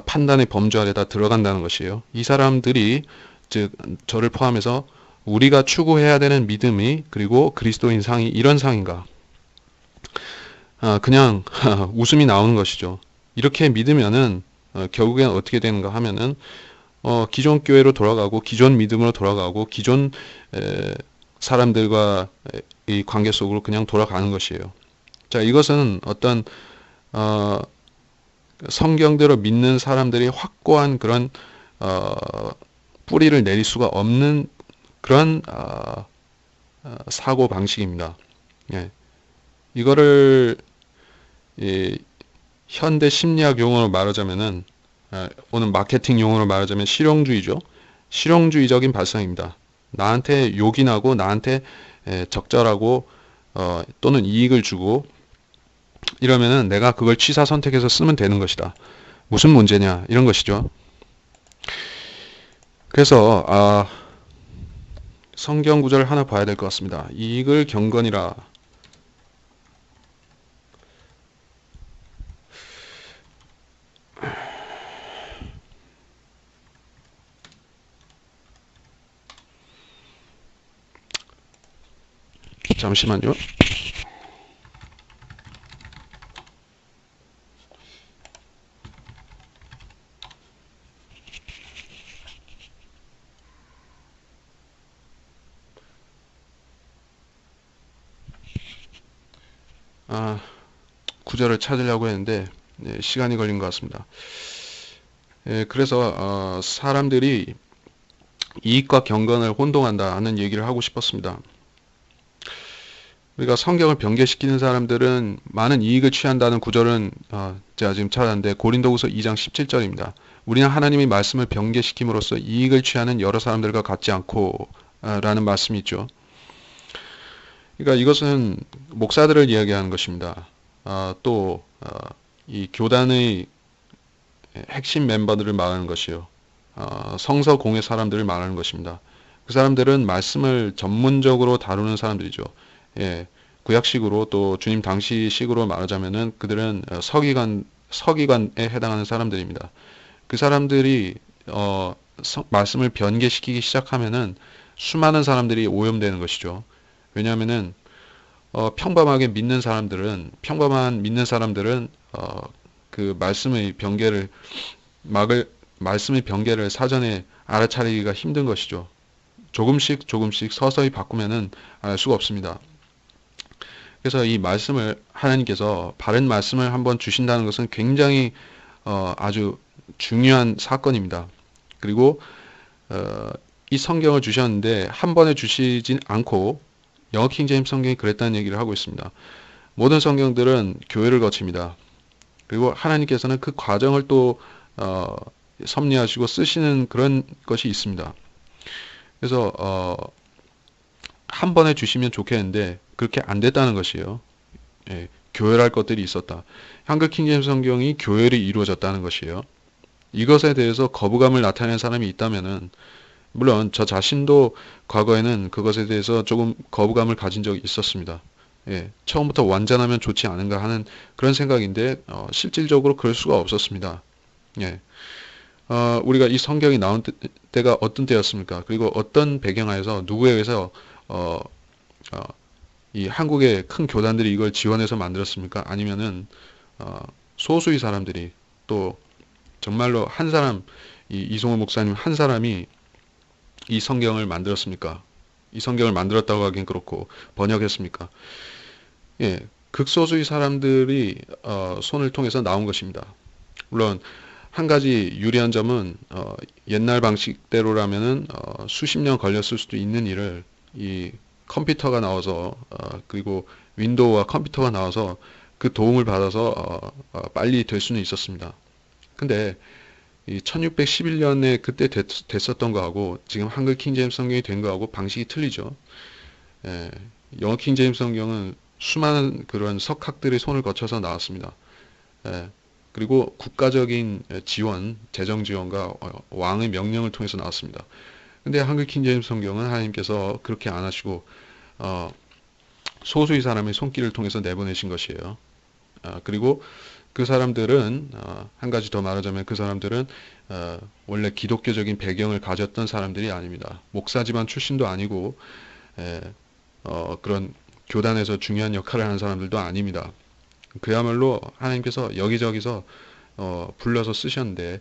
판단의 범주 아래 다 들어간다는 것이에요. 이 사람들이, 즉 저를 포함해서 우리가 추구해야 되는 믿음이, 그리고 그리스도인 상이 이런 상인가? 그냥 웃음이 나오는 것이죠. 이렇게 믿으면은 결국엔 어떻게 되는가 하면은 기존 교회로 돌아가고, 기존 믿음으로 돌아가고, 기존 사람들과 이 관계 속으로 그냥 돌아가는 것이에요. 자, 이것은 어떤 성경대로 믿는 사람들이 확고한 그런 뿌리를 내릴 수가 없는 그런 사고 방식입니다. 예. 이거를 현대 심리학 용어로 말하자면은, 오늘 마케팅 용어로 말하자면 실용주의죠. 실용주의적인 발상입니다. 나한테 욕이 나고, 나한테 적절하고 또는 이익을 주고 이러면은 내가 그걸 취사 선택해서 쓰면 되는 것이다. 무슨 문제냐, 이런 것이죠. 그래서 성경 구절을 하나 봐야 될 것 같습니다. 이익을 경건이라. 잠시만요. 구절을 찾으려고 했는데 시간이 걸린 것 같습니다. 그래서 사람들이 이익과 경건을 혼동한다 하는 얘기를 하고 싶었습니다. 우리가 성경을 변개시키는 사람들은 많은 이익을 취한다는 구절은 제가 지금 찾았는데 고린도후서 2장 17절입니다. 우리는 하나님의 말씀을 변개시킴으로써 이익을 취하는 여러 사람들과 같지 않고 라는 말씀이 있죠. 그러니까 이것은 목사들을 이야기하는 것입니다. 또 이 교단의 핵심 멤버들을 말하는 것이요. 성서 공회 사람들을 말하는 것입니다. 그 사람들은 말씀을 전문적으로 다루는 사람들이죠. 예, 구약식으로 또 주님 당시식으로 말하자면은 그들은 서기관에 해당하는 사람들입니다. 그 사람들이 말씀을 변개시키기 시작하면은 수많은 사람들이 오염되는 것이죠. 왜냐하면은 평범한 믿는 사람들은 그 말씀의 변개를 사전에 알아차리기가 힘든 것이죠. 조금씩 조금씩 서서히 바꾸면은 알 수가 없습니다. 그래서 이 말씀을 하나님께서 바른 말씀을 한번 주신다는 것은 굉장히 아주 중요한 사건입니다. 그리고 이 성경을 주셨는데 한 번에 주시진 않고 영어 킹제임스 성경이 그랬다는 얘기를 하고 있습니다. 모든 성경들은 교회를 거칩니다. 그리고 하나님께서는 그 과정을 또 섭리하시고 쓰시는 그런 것이 있습니다. 그래서 한 번에 주시면 좋겠는데 그렇게 안 됐다는 것이에요. 예, 교회랄 것들이 있었다. 한글 킹제임스 성경이 교회를 이루어졌다는 것이에요. 이것에 대해서 거부감을 나타내는 사람이 있다면은 물론 저 자신도 과거에는 그것에 대해서 조금 거부감을 가진 적이 있었습니다. 예, 처음부터 완전하면 좋지 않은가 하는 그런 생각인데 실질적으로 그럴 수가 없었습니다. 예, 우리가 이 성경이 나온 때가 어떤 때였습니까? 그리고 어떤 배경하에서 누구에 의해서 어, 어, 이 한국의 큰 교단들이 이걸 지원해서 만들었습니까? 아니면은 소수의 사람들이 또 정말로 한 사람 이송호 목사님 한 사람이 이 성경을 만들었습니까? 이 성경을 만들었다고 하긴 그렇고 번역했습니까? 예, 극소수의 사람들이 손을 통해서 나온 것입니다. 물론 한 가지 유리한 점은 옛날 방식대로라면은 수십 년 걸렸을 수도 있는 일을 이 컴퓨터가 나와서 그리고 윈도우와 컴퓨터가 나와서 그 도움을 받아서 빨리 될 수는 있었습니다. 근데 이 1611년에 그때 됐었던 거하고 지금 한글 킹제임스 성경이 된 거하고 방식이 틀리죠. 예, 영어 킹제임스 성경은 수많은 그런 석학들의 손을 거쳐서 나왔습니다. 예, 그리고 국가적인 지원, 재정 지원과 왕의 명령을 통해서 나왔습니다. 근데 한글 킹제임스 성경은 하나님께서 그렇게 안 하시고 소수의 사람의 손길을 통해서 내보내신 것이에요. 그리고 그 사람들은 한 가지 더 말하자면 그 사람들은 원래 기독교적인 배경을 가졌던 사람들이 아닙니다. 목사 집안 출신도 아니고 그런 교단에서 중요한 역할을 하는 사람들도 아닙니다. 그야말로 하나님께서 여기저기서 불러서 쓰셨는데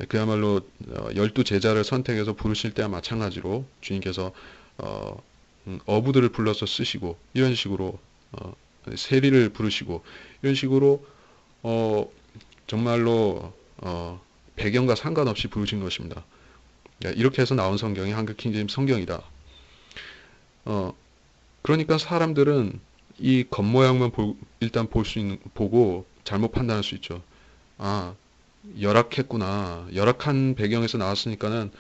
그야말로 12제자를 선택해서 부르실 때와 마찬가지로 주님께서 어부들을 불러서 쓰시고 이런 식으로 세리를 부르시고 이런 식으로 정말로 배경과 상관없이 부르신 것입니다. 이렇게 해서 나온 성경이 한글 킹제임스 성경이다. 그러니까 사람들은 이 겉모양만 일단 보고 잘못 판단할 수 있죠. 아, 열악했구나. 열악한 배경에서 나왔으니까는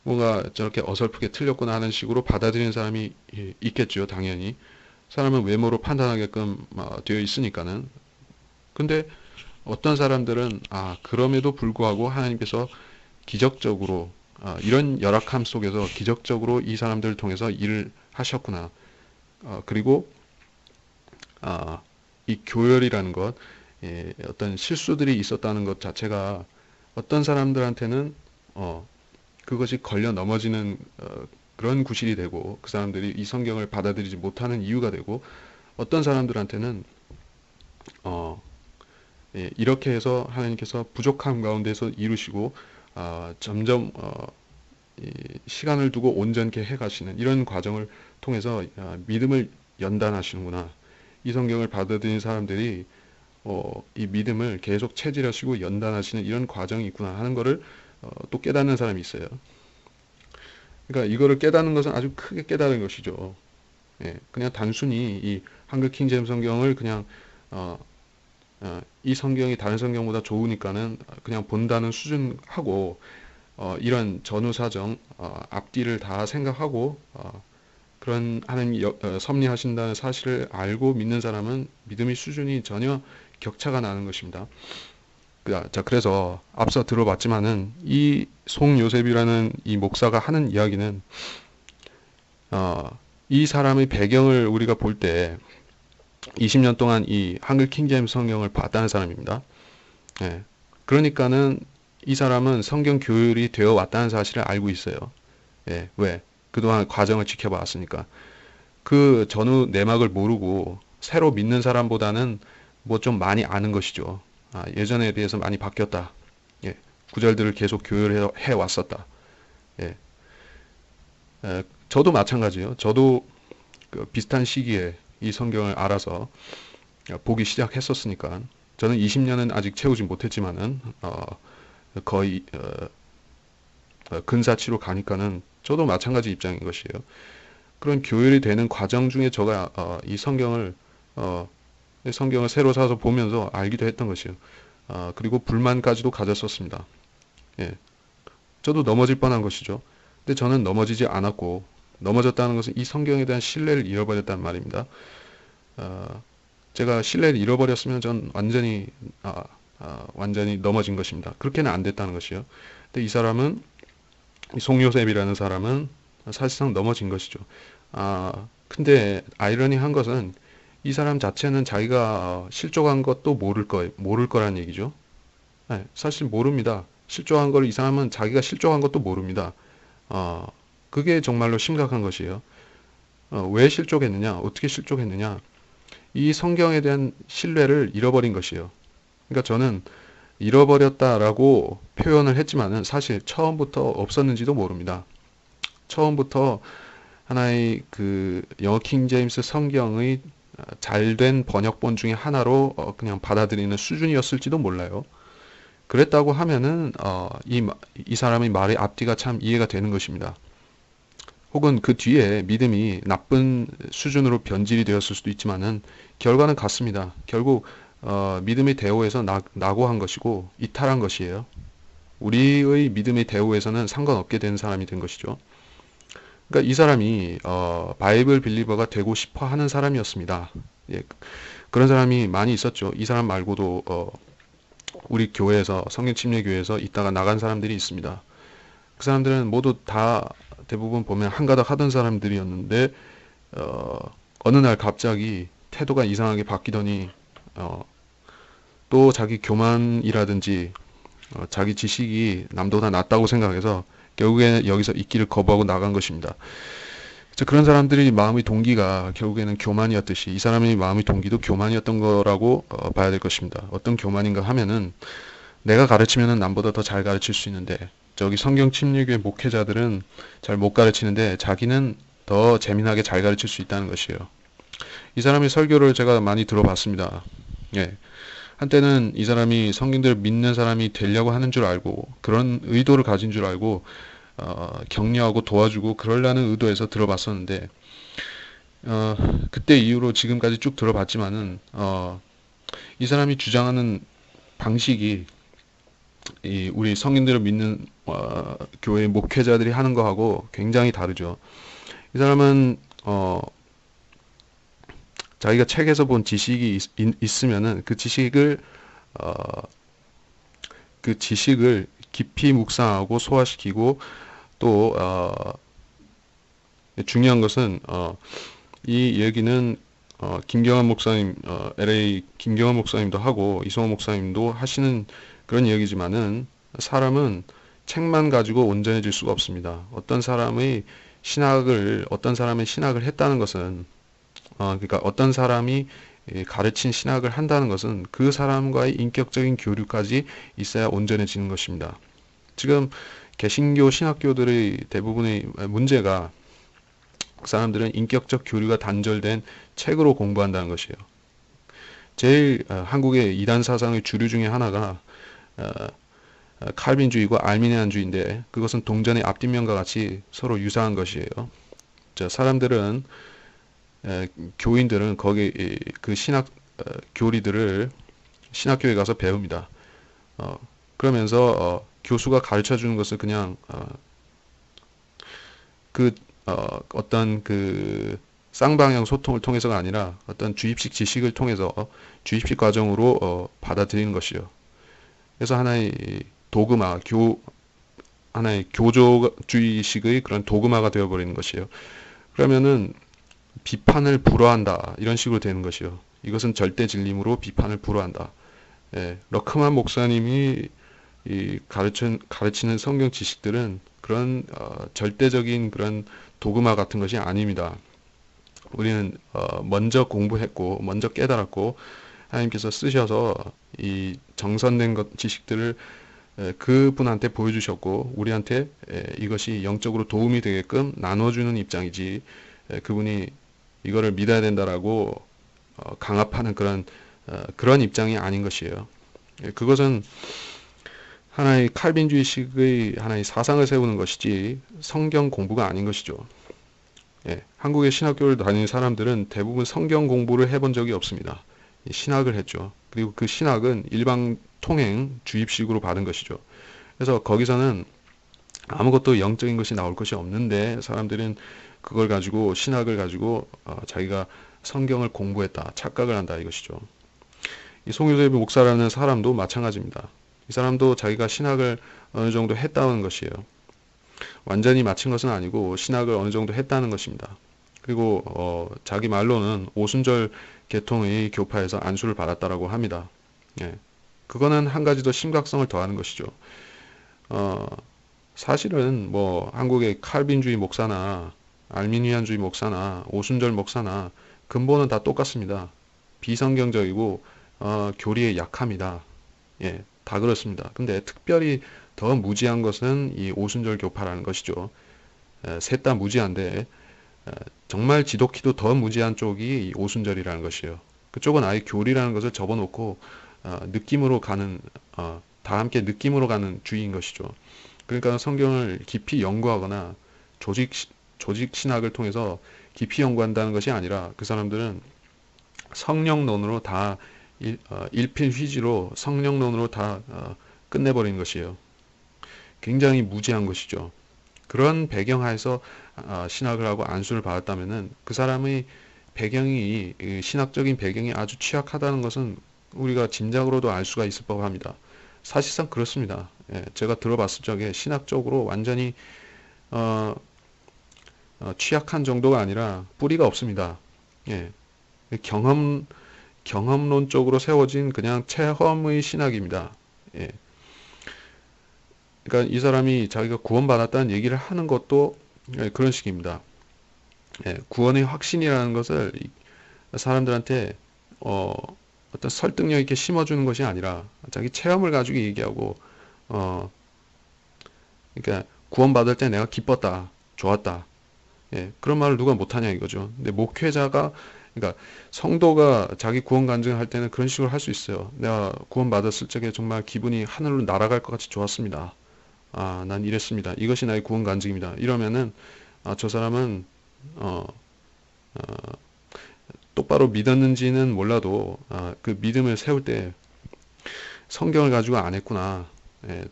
뭔가 저렇게 어설프게 틀렸구나 하는 식으로 받아들이는 사람이 있겠죠, 당연히. 사람은 외모로 판단하게끔 되어 있으니까는. 근데 어떤 사람들은 그럼에도 불구하고 하나님께서 기적적으로 이런 열악함 속에서 기적적으로 이 사람들을 통해서 일을 하셨구나. 그리고 이 교열이라는 것, 어떤 실수들이 있었다는 것 자체가 어떤 사람들한테는 그것이 걸려 넘어지는 그런 구실이 되고 그 사람들이 이 성경을 받아들이지 못하는 이유가 되고 어떤 사람들한테는 이렇게 해서 하나님께서 부족함 가운데서 이루시고 점점 시간을 두고 온전케 해가시는 이런 과정을 통해서 믿음을 연단하시는구나. 이 성경을 받아들인 사람들이 이 믿음을 계속 체질하시고 연단하시는 이런 과정이 있구나 하는 것을 또 깨닫는 사람이 있어요. 그러니까 이거를 깨닫는 것은 아주 크게 깨달은 것이죠. 그냥 단순히 이 한글 킹제임스 성경을 그냥 이 성경이 다른 성경보다 좋으니까는 그냥 본다는 수준하고 이런 전후 사정 앞뒤를 다 생각하고 그런 하나님이 섭리하신다는 사실을 알고 믿는 사람은 믿음의 수준이 전혀 격차가 나는 것입니다. 자, 그래서 앞서 들어봤지만은 이 송요셉이라는 이 목사가 하는 이야기는 이 사람의 배경을 우리가 볼 때 20년 동안 이 한글 킹제임스 성경을 봤다는 사람입니다. 예. 그러니까는 이 사람은 성경 교율이 되어 왔다는 사실을 알고 있어요. 예. 왜? 그동안 과정을 지켜봤으니까. 그 전후 내막을 모르고 새로 믿는 사람보다는 뭐 좀 많이 아는 것이죠. 예전에 비해서 많이 바뀌었다. 예. 구절들을 계속 교율해 왔었다. 예. 저도 마찬가지예요. 저도 그 비슷한 시기에 이 성경을 알아서 보기 시작했었으니까 저는 20년은 아직 채우지 못했지만은 거의 근사치로 가니까는 저도 마찬가지 입장인 것이에요. 그런 교율이 되는 과정 중에 제가 이 성경을 새로 사서 보면서 알기도 했던 것이에요. 그리고 불만까지도 가졌었습니다. 예, 저도 넘어질 뻔한 것이죠. 근데 저는 넘어지지 않았고 넘어졌다는 것은 이 성경에 대한 신뢰를 잃어버렸단 말입니다. 제가 신뢰를 잃어버렸으면 전 완전히 넘어진 것입니다. 그렇게는 안 됐다는 것이요. 근데 이 사람은 이 송요셉이라는 사람은 사실상 넘어진 것이죠. 근데 아이러니한 것은 이 사람 자체는 자기가 실족한 것도 모를 거란 얘기죠. 네, 사실 모릅니다. 실족한 걸 이 사람은 자기가 실족한 것도 모릅니다. 그게 정말로 심각한 것이에요. 왜 실족했느냐? 어떻게 실족했느냐? 이 성경에 대한 신뢰를 잃어버린 것이에요. 그러니까 저는 잃어버렸다라고 표현을 했지만은 사실 처음부터 없었는지도 모릅니다. 처음부터 하나의 그 영어 킹 제임스 성경의 잘된 번역본 중에 하나로 그냥 받아들이는 수준이었을지도 몰라요. 그랬다고 하면은 이 사람의 말의 앞뒤가 참 이해가 되는 것입니다. 혹은 그 뒤에 믿음이 나쁜 수준으로 변질이 되었을 수도 있지만은 결과는 같습니다. 결국 믿음의 대오에서 낙오한 것이고 이탈한 것이에요. 우리의 믿음의 대오에서는 상관없게 된 사람이 된 것이죠. 그러니까 이 사람이 바이블 빌리버가 되고 싶어 하는 사람이었습니다. 예, 그런 사람이 많이 있었죠. 이 사람 말고도 우리 교회에서 성경 침례 교회에서 있다가 나간 사람들이 있습니다. 그 사람들은 모두 다 대부분 보면 한가닥 하던 사람들이었는데 어느 날 갑자기 태도가 이상하게 바뀌더니 또 자기 교만이라든지 자기 지식이 남보다 낫다고 생각해서 결국에 여기서 있기를 거부하고 나간 것입니다. 그런 사람들이 마음의 동기가 결국에는 교만이었듯이 이 사람의 마음의 동기도 교만이었던 거라고 봐야 될 것입니다. 어떤 교만인가 하면은 내가 가르치면은 남보다 더 잘 가르칠 수 있는데 저기 성경 침례교회 목회자들은 잘 못 가르치는데 자기는 더 재미나게 잘 가르칠 수 있다는 것이에요. 이 사람의 설교를 제가 많이 들어봤습니다. 예. 한때는 이 사람이 성경들을 믿는 사람이 되려고 하는 줄 알고 그런 의도를 가진 줄 알고 격려하고 도와주고 그러려는 의도에서 들어봤었는데 그때 이후로 지금까지 쭉 들어봤지만은 이 사람이 주장하는 방식이 우리 성인들을 믿는 교회 목회자들이 하는 거하고 굉장히 다르죠. 이 사람은 자기가 책에서 본 지식이 있으면은 그 지식을 깊이 묵상하고 소화시키고 또 중요한 것은 이 얘기는 김경환 목사님, LA 김경환 목사님도 하고 이성호 목사님도 하시는 그런 이야기지만은 사람은 책만 가지고 온전해질 수가 없습니다. 어떤 사람의 신학을 했다는 것은 그러니까 어떤 사람이 가르친 신학을 한다는 것은 그 사람과의 인격적인 교류까지 있어야 온전해지는 것입니다. 지금 개신교 신학교들의 대부분의 문제가 그 사람들은 인격적 교류가 단절된 책으로 공부한다는 것이에요. 제일 한국의 이단 사상의 주류 중에 하나가 칼빈주의고 알미니안주의인데 그것은 동전의 앞뒷면과 같이 서로 유사한 것이에요. 사람들은 교인들은 거기 그 신학 교리들을 신학교에 가서 배웁니다. 그러면서 교수가 가르쳐 주는 것을 그냥 그 어떤 그 쌍방향 소통을 통해서가 아니라 어떤 주입식 지식을 통해서 주입식 과정으로 받아들이는 것이요. 그래서 도그마, 하나의 교조주의식의 그런 도그마가 되어버리는 것이요. 그러면은 비판을 불허한다 이런 식으로 되는 것이요. 이것은 절대 진림으로 비판을 불허한다. 예, 러크만 목사님이 가르치는 성경 지식들은 그런 절대적인 그런 도그마 같은 것이 아닙니다. 우리는 먼저 공부했고 먼저 깨달았고 하나님께서 쓰셔서 이 정선된 지식들을 그분한테 보여주셨고 우리한테 이것이 영적으로 도움이 되게끔 나눠주는 입장이지 그분이 이거를 믿어야 된다라고 강압하는 그런 입장이 아닌 것이에요. 그것은 하나의 칼빈주의식의 하나의 사상을 세우는 것이지 성경 공부가 아닌 것이죠. 한국의 신학교를 다니는 사람들은 대부분 성경 공부를 해본 적이 없습니다. 신학을 했죠. 그리고 그 신학은 일방 통행 주입식으로 받은 것이죠. 그래서 거기서는 아무것도 영적인 것이 나올 것이 없는데 사람들은 그걸 가지고 신학을 가지고 자기가 성경을 공부했다 착각을 한다 이것이죠. 이 송유섭 목사라는 사람도 마찬가지입니다. 이 사람도 자기가 신학을 어느 정도 했다는 것이에요. 완전히 마친 것은 아니고 신학을 어느 정도 했다는 것입니다. 그리고 자기 말로는 오순절 계통의 교파에서 안수를 받았다라고 합니다. 그거는 한 가지 더 심각성을 더하는 것이죠. 사실은 뭐 한국의 칼빈주의 목사나 알미니안주의 목사나 오순절 목사나 근본은 다 똑같습니다. 비성경적이고 교리에 약합니다. 다 그렇습니다. 근데 특별히 더 무지한 것은 이 오순절 교파라는 것이죠. 셋 다 무지한데 정말 지독히도 더 무지한 쪽이 이 오순절이라는 것이에요. 그쪽은 아예 교리라는 것을 접어놓고 느낌으로 가는 다 함께 느낌으로 가는 주의인 것이죠. 그러니까 성경을 깊이 연구하거나 조직 신학을 통해서 깊이 연구한다는 것이 아니라 그 사람들은 성령론으로 다 일필휘지로 성령론으로 다 끝내버리는 것이에요. 굉장히 무지한 것이죠. 그런 배경 하에서 신학을 하고 안수를 받았다면은 그 사람의 배경이 신학적인 배경이 아주 취약하다는 것은 우리가 짐작으로도 알 수가 있을 법합니다. 사실상 그렇습니다. 제가 들어봤을 적에 신학적으로 완전히 취약한 정도가 아니라 뿌리가 없습니다. 경험론적으로 세워진 그냥 체험의 신학입니다. 그러니까 이 사람이 자기가 구원받았다는 얘기를 하는 것도 그런 식입니다. 구원의 확신이라는 것을 사람들한테 어떤 설득력 있게 심어주는 것이 아니라 자기 체험을 가지고 얘기하고 그러니까 구원받을 때 내가 기뻤다, 좋았다. 그런 말을 누가 못하냐 이거죠. 근데 목회자가 그러니까 성도가 자기 구원 간증을 할 때는 그런 식으로 할 수 있어요. 내가 구원받았을 적에 정말 기분이 하늘로 날아갈 것 같이 좋았습니다. 난 이랬습니다. 이것이 나의 구원 간증입니다. 이러면은 저 사람은 똑바로 믿었는지는 몰라도 그 믿음을 세울 때 성경을 가지고 안 했구나.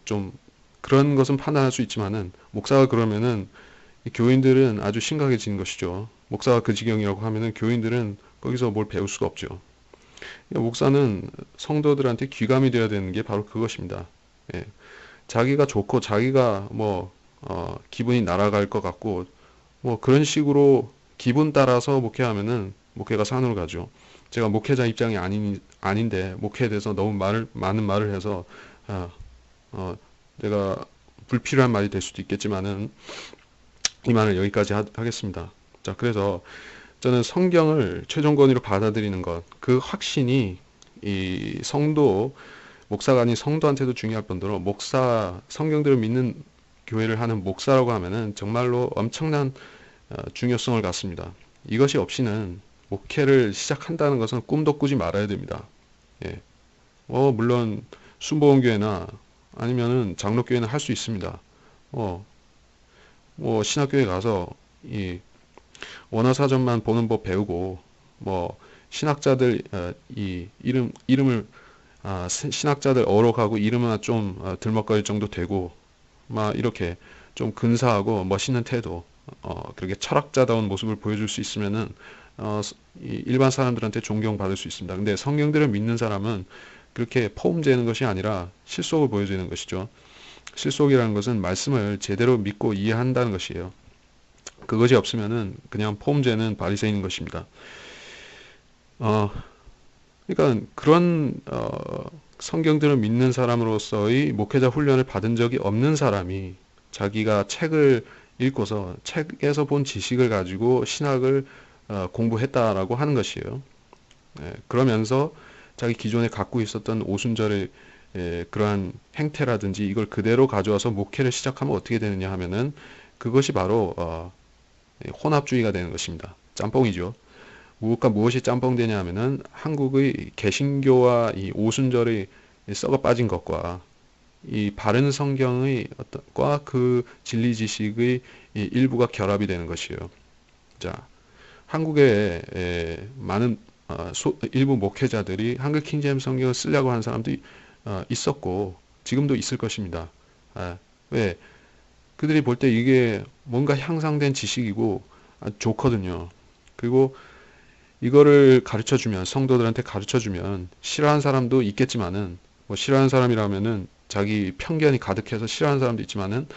좀 그런 것은 판단할 수 있지만은 목사가 그러면은 교인들은 아주 심각해지는 것이죠. 목사가 그 지경이라고 하면은 교인들은 거기서 뭘 배울 수가 없죠. 목사는 성도들한테 귀감이 되어야 되는 게 바로 그것입니다. 자기가 좋고 자기가 뭐 기분이 날아갈 것 같고 뭐 그런 식으로 기분 따라서 목회하면은 목회가 산으로 가죠. 제가 목회자 입장이 아닌데 목회에 대해서 너무 많은 말을 해서 내가 불필요한 말이 될 수도 있겠지만은 이 말을 여기까지 하겠습니다. 자, 그래서 저는 성경을 최종 권위로 받아들이는 것, 그 확신이 이 목사가 아닌 성도한테도 중요할 뿐더러 성경들을 믿는 교회를 하는 목사라고 하면은 정말로 엄청난 중요성을 갖습니다. 이것이 없이는 목회를 시작한다는 것은 꿈도 꾸지 말아야 됩니다. 물론 순복음교회나 아니면은 장로교회는 할 수 있습니다. 신학교에 가서 이 원어사전만 보는 법 배우고 신학자들 이 이름을 신학자들 어록하고 이름만 좀 들먹거릴 정도 되고 막 이렇게 좀 근사하고 멋있는 태도, 그렇게 철학자다운 모습을 보여줄 수 있으면은 이 일반 사람들한테 존경받을 수 있습니다. 근데 성경들을 믿는 사람은 그렇게 폼 재는 것이 아니라 실속을 보여주는 것이죠. 실속이라는 것은 말씀을 제대로 믿고 이해한다는 것이에요. 그것이 없으면은 그냥 폼 재는 바리새인인 것입니다. 어, 그러니까 그런 성경들을 믿는 사람으로서의 목회자 훈련을 받은 적이 없는 사람이 자기가 책을 읽고서 책에서 본 지식을 가지고 신학을 공부했다라고 하는 것이에요. 그러면서 자기 기존에 갖고 있었던 오순절의 그러한 행태라든지 이걸 그대로 가져와서 목회를 시작하면 어떻게 되느냐 하면은 그것이 바로 혼합주의가 되는 것입니다. 짬뽕이죠. 무엇과 무엇이 짬뽕되냐 하면은 한국의 개신교와 이 오순절의 썩어 빠진 것과 이 바른 성경의 어떤과 그 진리 지식의 일부가 결합이 되는 것이에요. 자, 한국에 많은 일부 목회자들이 한글 킹제임 성경을 쓰려고 하는 사람도 있었고 지금도 있을 것입니다. 왜? 그들이 볼 때 이게 뭔가 향상된 지식이고 좋거든요. 그리고 이거를 가르쳐 주면 성도들한테 가르쳐 주면 싫어하는 사람도 있겠지만은 뭐 싫어하는 사람이라면은 자기 편견이 가득해서 싫어하는 사람도 있지만은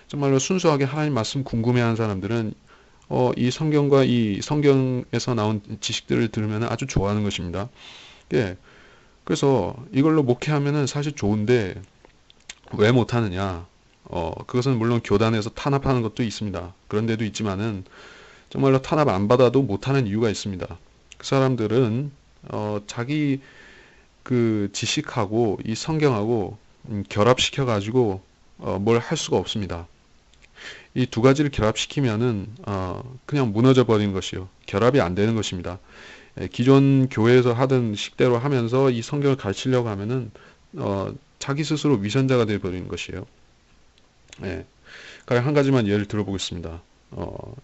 정말로 순수하게 하나님 말씀 궁금해하는 사람들은 이 성경과 이 성경에서 나온 지식들을 들으면 아주 좋아하는 것입니다. 예. 그래서 이걸로 목회하면은 사실 좋은데 왜 못하느냐? 그것은 물론 교단에서 탄압하는 것도 있습니다. 그런 데도 있지만은 정말로 탄압 안 받아도 못하는 이유가 있습니다. 그 사람들은 자기 그 지식하고 이 성경하고 결합시켜 가지고 뭘 할 수가 없습니다. 이 두 가지를 결합시키면은 그냥 무너져 버리는 것이요. 결합이 안 되는 것입니다. 기존 교회에서 하던 식대로 하면서 이 성경을 가르치려고 하면은 자기 스스로 위선자가 되어 버리는 것이에요. 예. 가령 한 가지만 예를 들어보겠습니다.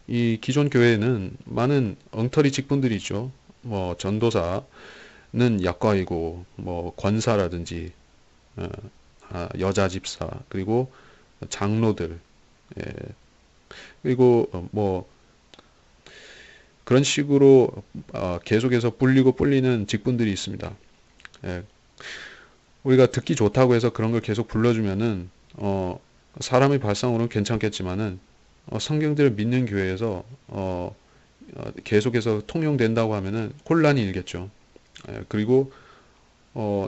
이 기존 교회에는 많은 엉터리 직분들이 있죠. 뭐 전도사는 약과이고 뭐 권사라든지 어, 여자 집사 그리고 장로들 예, 그리고 뭐 그런 식으로 계속해서 불리고 불리는 직분들이 있습니다. 예, 우리가 듣기 좋다고 해서 그런 걸 계속 불러주면은 사람의 발상으로는 괜찮겠지만은 성경들을 믿는 교회에서 계속해서 통용된다고 하면은 혼란이 일겠죠. 그리고 어,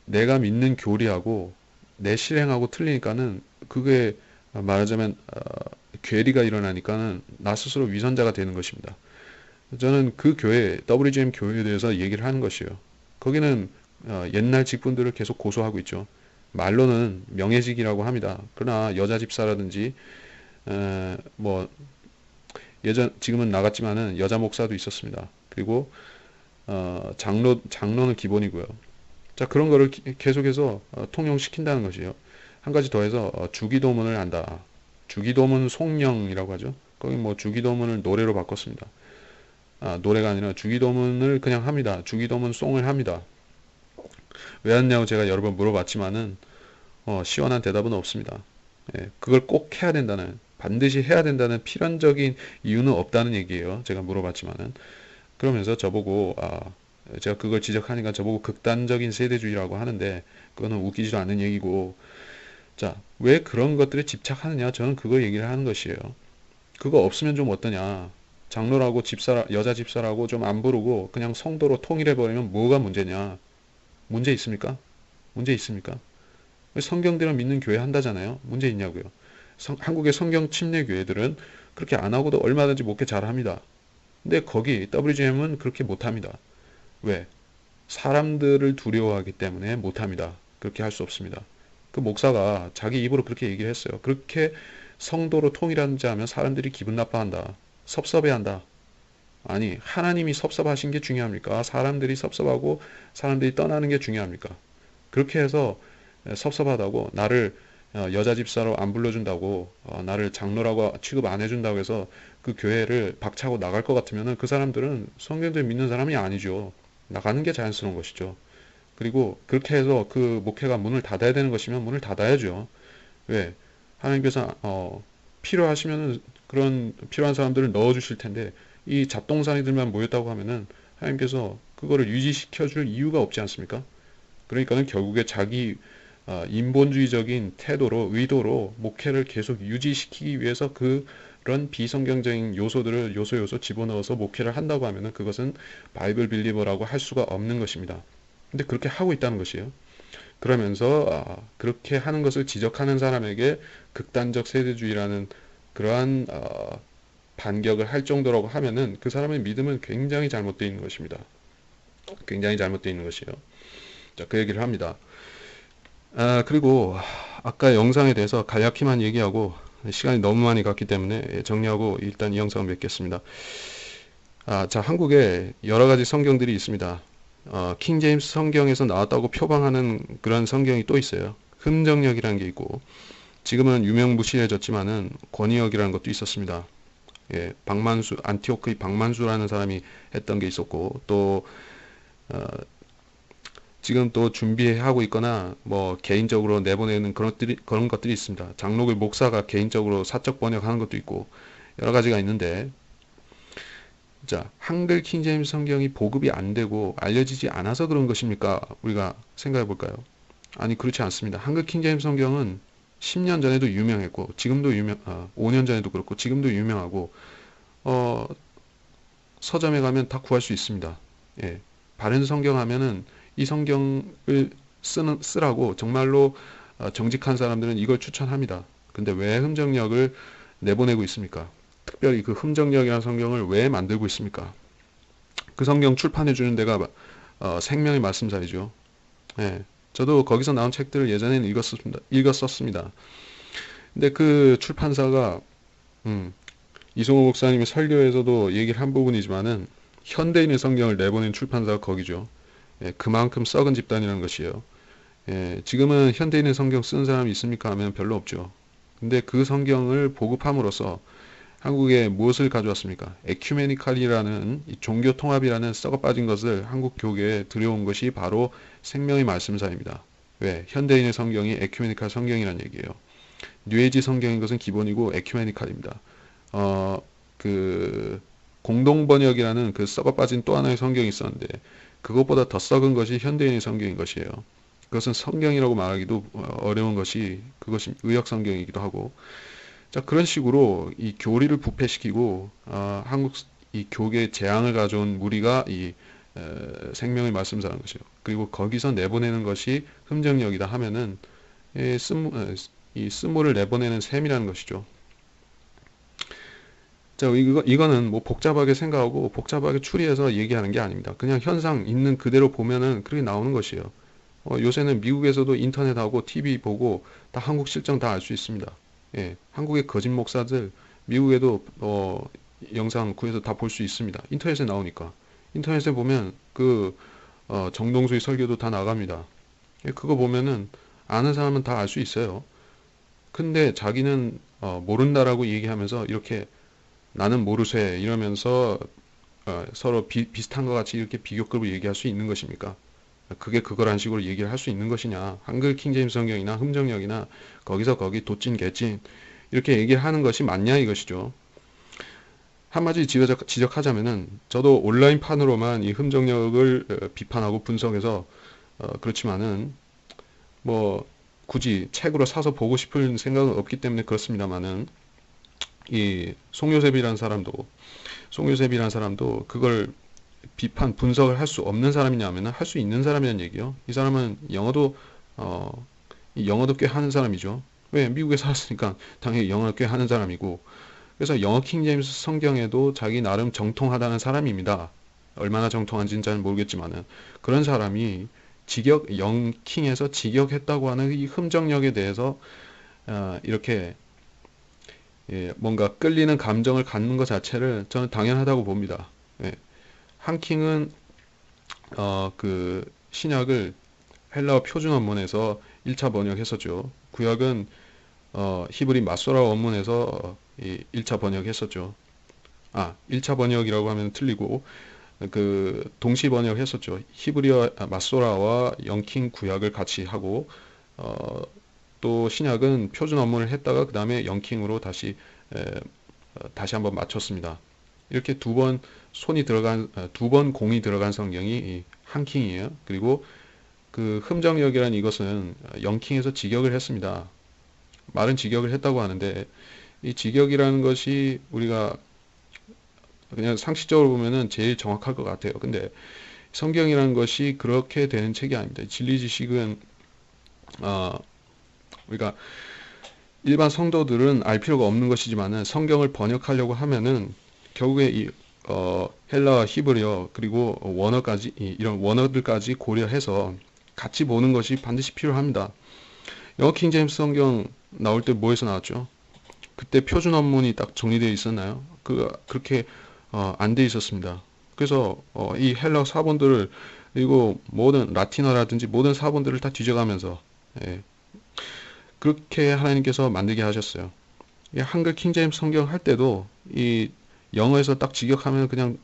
내가 믿는 교리하고 내 실행하고 틀리니까는 그게 말하자면 괴리가 일어나니까는 나 스스로 위선자가 되는 것입니다. 저는 그 교회 WGM 교회에 대해서 얘기를 하는 것이에요. 거기는 옛날 직분들을 계속 고소하고 있죠. 말로는 명예직이라고 합니다. 그러나 여자 집사라든지 뭐 지금은 나갔지만은 여자 목사도 있었습니다. 그리고 장로는 기본이고요. 자, 그런 거를 계속해서 통용시킨다는 것이에요. 한 가지 더해서 주기도문을 한다. 주기도문 송령이라고 하죠. 거기 뭐 주기도문을 노래로 바꿨습니다. 노래가 아니라 주기도문을 그냥 합니다. 주기도문 송을 합니다. 왜 하냐고 제가 여러 번 물어봤지만은 시원한 대답은 없습니다. 예, 그걸 꼭 해야 된다는 반드시 해야 된다는 필연적인 이유는 없다는 얘기예요. 제가 물어봤지만은 그러면서 저보고 제가 그걸 지적하니까 저보고 극단적인 세대주의라고 하는데 그거는 웃기지도 않는 얘기고 자, 왜 그런 것들에 집착하느냐? 저는 그거 얘기를 하는 것이에요. 그거 없으면 좀 어떠냐? 장로라고 여자 집사라고 좀 안 부르고 그냥 성도로 통일해버리면 뭐가 문제냐? 문제 있습니까? 문제 있습니까? 성경대로 믿는 교회 한다잖아요. 문제 있냐고요. 한국의 성경 침례 교회들은 그렇게 안 하고도 얼마든지 목회 잘합니다. 근데 거기 WGM은 그렇게 못합니다. 왜? 사람들을 두려워하기 때문에 못합니다. 그렇게 할 수 없습니다. 그 목사가 자기 입으로 그렇게 얘기를 했어요. 그렇게 성도로 통일하자 하면 사람들이 기분 나빠한다. 섭섭해한다. 아니, 하나님이 섭섭하신 게 중요합니까? 사람들이 섭섭하고 사람들이 떠나는 게 중요합니까? 그렇게 해서 섭섭하다고 나를 여자 집사로 안 불러준다고 나를 장로라고 취급 안 해준다고 해서 그 교회를 박차고 나갈 것 같으면은 그 사람들은 성경을 믿는 사람이 아니죠. 나가는 게 자연스러운 것이죠. 그리고 그렇게 해서 그 목회가 문을 닫아야 되는 것이면 문을 닫아야죠. 왜? 하나님께서 필요하시면은 그런 필요한 사람들을 넣어 주실 텐데 이 잡동사니들만 모였다고 하면은 하나님께서 그거를 유지시켜 줄 이유가 없지 않습니까? 그러니까는 결국에 자기 인본주의적인 태도로 의도로 목회를 계속 유지시키기 위해서 그런 비성경적인 요소들을 요소 집어넣어서 목회를 한다고 하면은 그것은 바이블 빌리버라고 할 수가 없는 것입니다. 근데 그렇게 하고 있다는 것이에요. 그러면서 그렇게 하는 것을 지적하는 사람에게 극단적 세대주의라는 그러한 반격을 할 정도라고 하면은 그 사람의 믿음은 굉장히 잘못되어 있는 것입니다. 굉장히 잘못되어 있는 것이에요. 자, 그 얘기를 합니다. 그리고 아까 영상에 대해서 간략히만 얘기하고 시간이 너무 많이 갔기 때문에 정리하고 일단 이 영상을 맺겠습니다. 자, 한국에 여러 가지 성경들이 있습니다. 킹 제임스 성경에서 나왔다고 표방하는 그런 성경이 또 있어요. 흠정역이라는 게 있고 지금은 유명무실해졌지만은 권위역이라는 것도 있었습니다. 예, 박만수 안티오크의 박만수라는 사람이 했던 게 있었고 또 지금 또 준비하고 있거나 뭐 개인적으로 내보내는 그런 것들이 있습니다. 장로교 목사가 개인적으로 사적 번역하는 것도 있고 여러 가지가 있는데 자, 한글 킹제임스 성경이 보급이 안 되고 알려지지 않아서 그런 것입니까? 우리가 생각해 볼까요? 아니, 그렇지 않습니다. 한글 킹제임스 성경은 10년 전에도 유명했고, 5년 전에도 그렇고, 지금도 유명하고, 어, 서점에 가면 다 구할 수 있습니다. 예. 바른 성경 하면은 이 성경을 쓰라고 정말로 정직한 사람들은 이걸 추천합니다. 근데 왜 흠정역을 내보내고 있습니까? 특별히 그 흠정역이라는 성경을 왜 만들고 있습니까? 그 성경 출판해 주는 데가 생명의 말씀사이죠. 예. 저도 거기서 나온 책들을 예전에는 읽었었습니다. 근데 그 출판사가 이송호 목사님의 설교에서도 얘기를 한 부분이지만은 현대인의 성경을 내보낸 출판사가 거기죠. 예, 그만큼 썩은 집단이라는 것이에요. 예, 지금은 현대인의 성경 쓰는 사람이 있습니까? 하면 별로 없죠. 근데 그 성경을 보급함으로써 한국에 무엇을 가져왔습니까? 에큐메니칼이라는 종교 통합이라는 썩어 빠진 것을 한국 교계에 들여온 것이 바로 생명의 말씀사입니다. 왜? 현대인의 성경이 에큐메니칼 성경이라는 얘기예요. 뉴에이지 성경인 것은 기본이고 에큐메니칼입니다. 그 공동 번역이라는 그 썩어 빠진 또 하나의 성경이 있었는데 그것보다 더 썩은 것이 현대인의 성경인 것이에요. 그것은 성경이라고 말하기도 어려운 것이 그것이 의역 성경이기도 하고 자 그런 식으로 이 교리를 부패시키고 한국 이 교계의 재앙을 가져온 무리가 이 생명의 말씀사라는 것이에요. 그리고 거기서 내보내는 것이 흠정역이다 하면은 이 쓴물을 내보내는 셈이라는 것이죠. 자, 이거는 뭐 복잡하게 생각하고 복잡하게 추리해서 얘기하는 게 아닙니다. 그냥 현상 있는 그대로 보면은 그렇게 나오는 것이에요. 요새는 미국에서도 인터넷하고 TV 보고 다 한국 실정 다 알 수 있습니다. 예, 한국의 거짓 목사들 미국에도 영상 구해서 다 볼 수 있습니다. 인터넷에 나오니까. 인터넷에 보면 그 정동수의 설교도 다 나갑니다. 예, 그거 보면은 아는 사람은 다 알 수 있어요. 근데 자기는 모른다라고 얘기하면서 이렇게 나는 모르쇠 이러면서 서로 비슷한 것 같이 이렇게 비교급을 얘기할 수 있는 것입니까? 그게 그거란 식으로 얘기를 할 수 있는 것이냐? 한글 킹제임스 성경이나 흠정역이나 거기서 거기 도찐 개찐 이렇게 얘기를 하는 것이 맞냐 이것이죠. 한마디 지적하자면은 저도 온라인판으로만 이 흠정역을 비판하고 분석해서 그렇지만은 뭐 굳이 책으로 사서 보고 싶은 생각은 없기 때문에 그렇습니다만은 이 송요셉이라는 사람도 그걸 비판 분석을 할 수 없는 사람이냐면은 할 수 있는 사람이란 얘기요. 이 사람은 영어도 꽤 하는 사람이죠. 왜 미국에 살았으니까 당연히 영어를 꽤 하는 사람이고 그래서 영어 킹제임스 성경에도 자기 나름 정통하다는 사람입니다. 얼마나 정통한지는 잘 모르겠지만은 그런 사람이 영킹에서 직역했다고 하는 이 흠정역에 대해서 이렇게 뭔가 끌리는 감정을 갖는 것 자체를 저는 당연하다고 봅니다. 예. 한킹은 그 신약을 헬라어 표준 원문에서 1차 번역했었죠. 구약은 히브리 마소라 원문에서 1차 번역했었죠. 1차 번역이라고 하면 틀리고 그 동시 번역했었죠. 히브리어 마소라와 영킹 구약을 같이 하고 또 신약은 표준 원문을 했다가 그 다음에 영킹으로 다시 한번 맞췄습니다. 이렇게 두 번 공이 들어간 성경이 한 킹이에요. 그리고 그 흠정역이라는 이것은 영킹에서 직역을 했습니다. 말은 직역을 했다고 하는데 이 직역이라는 것이 우리가 그냥 상식적으로 보면은 제일 정확할 것 같아요. 근데 성경이라는 것이 그렇게 되는 책이 아닙니다. 진리 지식은 우리가 일반 성도들은 알 필요가 없는 것이지만은 성경을 번역하려고 하면은 결국에 헬라와 히브리어 그리고 원어까지 이런 원어들까지 고려해서 같이 보는 것이 반드시 필요합니다. 영어 킹제임스 성경 나올 때 뭐에서 나왔죠? 그때 표준 원문이 딱 정리되어 있었나요? 그렇게 안 돼 있었습니다. 그래서 이 헬라 사본들을 그리고 모든 라틴어라든지 모든 사본들을 다 뒤져가면서 예, 그렇게 하나님께서 만들게 하셨어요. 이 한글 킹제임스 성경 할 때도 이 영어에서 딱 직역하면 그냥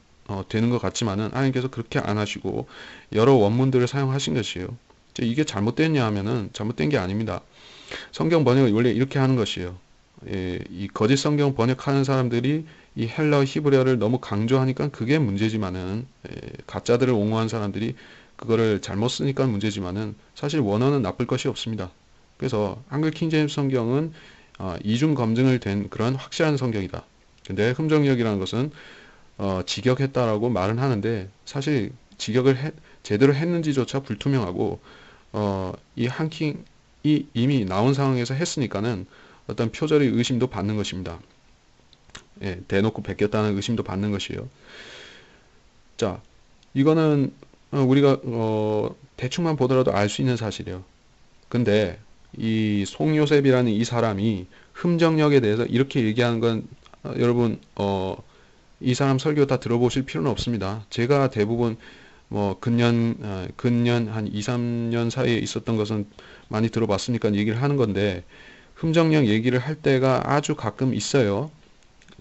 되는 것 같지만은 하나님께서 그렇게 안 하시고 여러 원문들을 사용하신 것이에요. 이게 잘못됐냐 하면은 잘못된 게 아닙니다. 성경 번역을 원래 이렇게 하는 것이에요. 예, 이 거짓 성경 번역하는 사람들이 이 헬라어 히브리어를 너무 강조하니까 그게 문제지만은 가짜들을 옹호한 사람들이 그거를 잘못 쓰니까 문제지만은 사실 원어는 나쁠 것이 없습니다. 그래서 한글 킹제임스 성경은 이중 검증을 된 그런 확실한 성경이다. 근데 흠정역이라는 것은 직역했다라고 말은 하는데 사실 제대로 했는지조차 불투명하고 이 한킹이 이미 나온 상황에서 했으니까는 어떤 표절의 의심도 받는 것입니다. 예, 대놓고 베꼈다는 의심도 받는 것이에요. 자, 이거는 우리가 대충만 보더라도 알 수 있는 사실이에요. 근데 이 송요셉이라는 이 사람이 흠정역에 대해서 이렇게 얘기하는 건 여러분 이 사람 설교 다 들어보실 필요는 없습니다. 제가 대부분 뭐 근년 한 2, 3년 사이에 있었던 것은 많이 들어봤으니까 얘기를 하는 건데 흠정역 얘기를 할 때가 아주 가끔 있어요.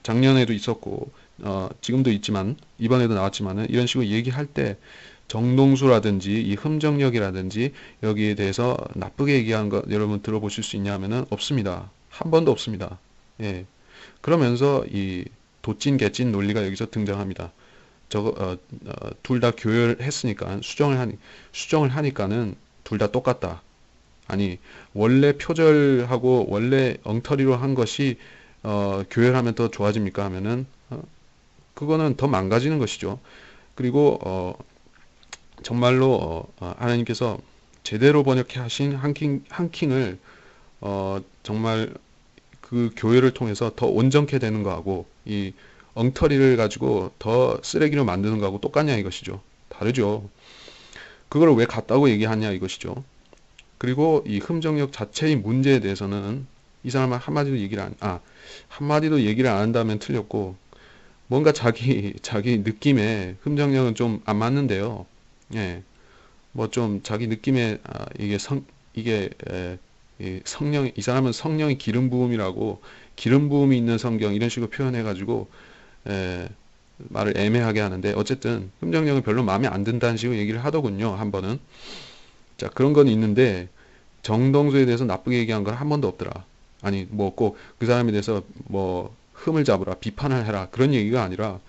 작년에도 있었고 지금도 있지만 이번에도 나왔지만은 이런 식으로 얘기할 때 정동수라든지 이 흠정역이라든지 여기에 대해서 나쁘게 얘기한 거 여러분 들어보실 수 있냐 하면은 없습니다. 한 번도 없습니다. 예. 그러면서 이 도찐 개찐 논리가 여기서 등장합니다. 저거 둘 다 교열했으니까 수정을 하니까는 둘 다 똑같다. 아니 원래 표절하고 원래 엉터리로 한 것이 교열하면 더 좋아집니까 하면은 그거는 더 망가지는 것이죠. 그리고 정말로 하나님께서 제대로 번역해 하신 한킹을 정말 그 교회를 통해서 더 온전케 되는 거하고 이 엉터리를 가지고 더 쓰레기로 만드는 거하고 똑같냐 이것이죠. 다르죠. 그걸 왜 같다고 얘기하냐 이것이죠. 그리고 이 흠정역 자체의 문제에 대해서는 이 사람은 한마디도 얘기를 안 한다면 틀렸고 뭔가 자기 느낌에 흠정역은 좀 안 맞는데요. 예. 뭐 좀 자기 느낌에 이 사람은 성령의 기름 부음이라고 기름 부음이 있는 성경 이런 식으로 표현해 가지고 말을 애매하게 하는데 어쨌든 흠정역은 별로 마음에 안 든다는 식으로 얘기를 하더군요. 한 번은. 자, 그런 건 있는데 정동수에 대해서 나쁘게 얘기한 건 한 번도 없더라. 아니 뭐 꼭 그 사람에 대해서 뭐 흠을 잡으라 비판을 해라 그런 얘기가 아니라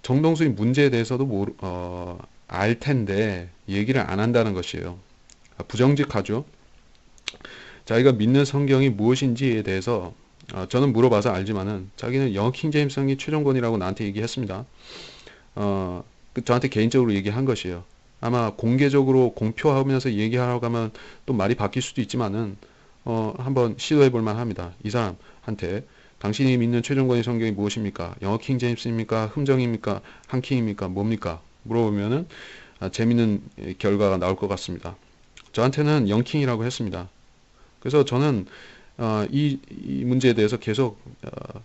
정동수의 문제에 대해서도 알 텐데 얘기를 안 한다는 것이에요. 부정직하죠. 자기가 믿는 성경이 무엇인지에 대해서 저는 물어봐서 알지만은 자기는 영어 킹제임스 성경이 최종권이라고 나한테 얘기했습니다. 저한테 개인적으로 얘기한 것이에요. 아마 공개적으로 공표하면서 얘기하라고 하면 또 말이 바뀔 수도 있지만은 한번 시도해 볼 만합니다. 이 사람한테 당신이 믿는 최종권의 성경이 무엇입니까? 영어 킹제임스입니까? 흠정입니까? 한킹입니까? 뭡니까? 물어보면은 재밌는 결과가 나올 것 같습니다. 저한테는 영킹이라고 했습니다. 그래서 저는 이 문제에 대해서 계속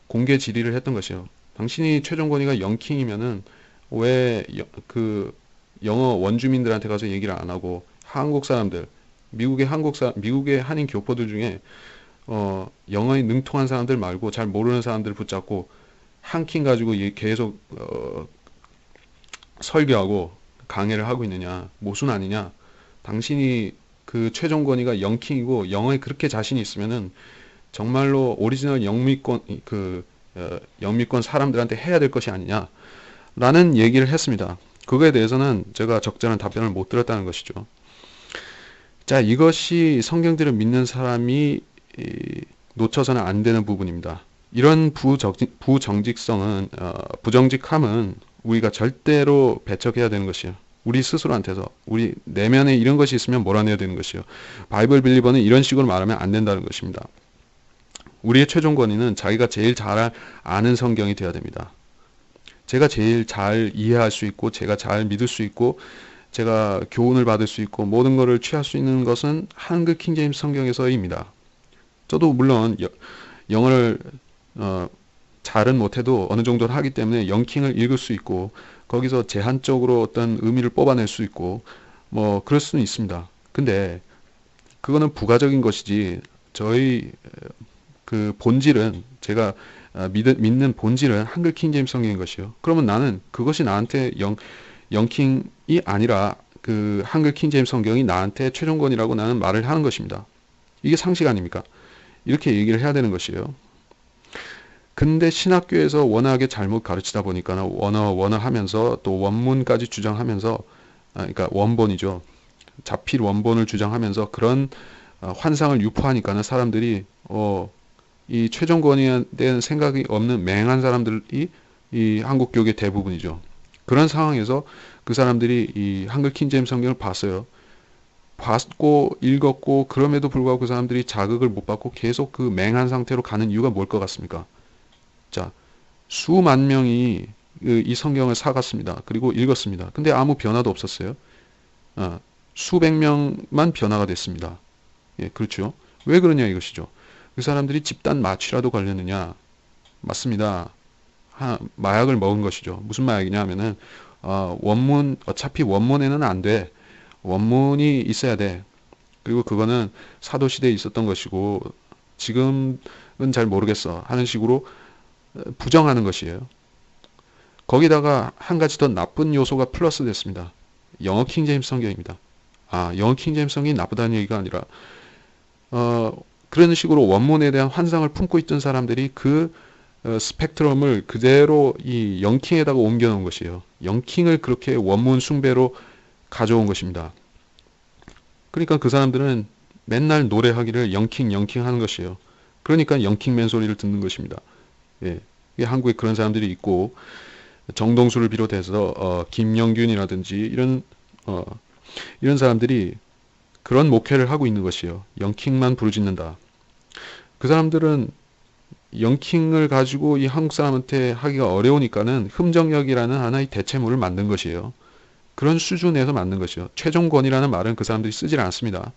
공개 질의를 했던 것이요. 당신이 최종 권위가 영킹이면은 왜 그 영어 원주민들한테 가서 얘기를 안 하고 한국 사람들, 미국의 한인 교포들 중에 영어에 능통한 사람들 말고 잘 모르는 사람들 붙잡고 한킹 가지고 계속 설교하고 강해를 하고 있느냐? 모순 아니냐? 당신이 그 최종권위가 영킹이고 영어에 그렇게 자신이 있으면은 정말로 오리지널 영미권 영미권 사람들한테 해야 될 것이 아니냐라는 얘기를 했습니다. 그거에 대해서는 제가 적절한 답변을 못 드렸다는 것이죠. 자, 이것이 성경들을 믿는 사람이 놓쳐서는 안 되는 부분입니다. 이런 부정직성은 부정직함은 우리가 절대로 배척해야 되는 것이요. 우리 스스로한테서 우리 내면에 이런 것이 있으면 몰아내야 되는 것이요. 바이블 빌리버는 이런 식으로 말하면 안 된다는 것입니다. 우리의 최종 권위는 자기가 제일 잘 아는 성경이 되어야 됩니다. 제가 제일 잘 이해할 수 있고 제가 잘 믿을 수 있고 제가 교훈을 받을 수 있고 모든 것을 취할 수 있는 것은 한글 킹제임스 성경에서입니다. 저도 물론 영어를 잘은 못해도 어느 정도는 하기 때문에 영킹을 읽을 수 있고 거기서 제한적으로 어떤 의미를 뽑아낼 수 있고 뭐 그럴 수는 있습니다. 근데 그거는 부가적인 것이지 저희 그 본질은 제가 믿는 본질은 한글 킹제임스 성경인 것이요. 그러면 나는 그것이 나한테 영킹이 아니라 그 한글 킹제임스 성경이 나한테 최종권이라고 나는 말을 하는 것입니다. 이게 상식 아닙니까? 이렇게 얘기를 해야 되는 것이에요. 근데 신학교에서 워낙에 잘못 가르치다 보니까 원어 하면서 또 원문까지 주장하면서 그러니까 원본이죠. 자필 원본을 주장하면서 그런 환상을 유포하니까는 사람들이 이 최종 권위에 대한 생각이 없는 맹한 사람들이 이 한국 교계 대부분이죠. 그런 상황에서 그 사람들이 이 한글 킹제임스 성경을 봤어요. 봤고 읽었고 그럼에도 불구하고 그 사람들이 자극을 못 받고 계속 그 맹한 상태로 가는 이유가 뭘 것 같습니까? 자, 수만 명이 이 성경을 사갔습니다. 그리고 읽었습니다. 근데 아무 변화도 없었어요. 수백 명만 변화가 됐습니다. 예, 그렇죠. 왜 그러냐 이것이죠. 그 사람들이 집단 마취라도 걸렸느냐? 맞습니다. 마약을 먹은 것이죠. 무슨 마약이냐 하면은 원문 어차피 원문에는 안 돼. 원문이 있어야 돼. 그리고 그거는 사도 시대에 있었던 것이고 지금은 잘 모르겠어 하는 식으로 부정하는 것이에요. 거기다가 한 가지 더 나쁜 요소가 플러스 됐습니다. 영어 킹제임스 성경입니다. 영어 킹제임스 성경이 나쁘다는 얘기가 아니라 그런 식으로 원문에 대한 환상을 품고 있던 사람들이 그 스펙트럼을 그대로 이 영킹에다가 옮겨 놓은 것이에요. 영킹을 그렇게 원문 숭배로 가져온 것입니다. 그러니까 그 사람들은 맨날 노래하기를 영킹 하는 것이에요. 그러니까 영킹맨 소리를 듣는 것입니다. 예. 한국에 그런 사람들이 있고 정동수를 비롯해서 김영균이라든지 이런 사람들이 그런 목회를 하고 있는 것이에요. 영킹만 부르짖는다. 그 사람들은 영킹을 가지고 이 한국 사람한테 하기가 어려우니까는 흠정역이라는 하나의 대체물을 만든 것이에요. 그런 수준에서 만든 것이요. 최종권이라는 말은 그 사람들이 쓰질 않습니다.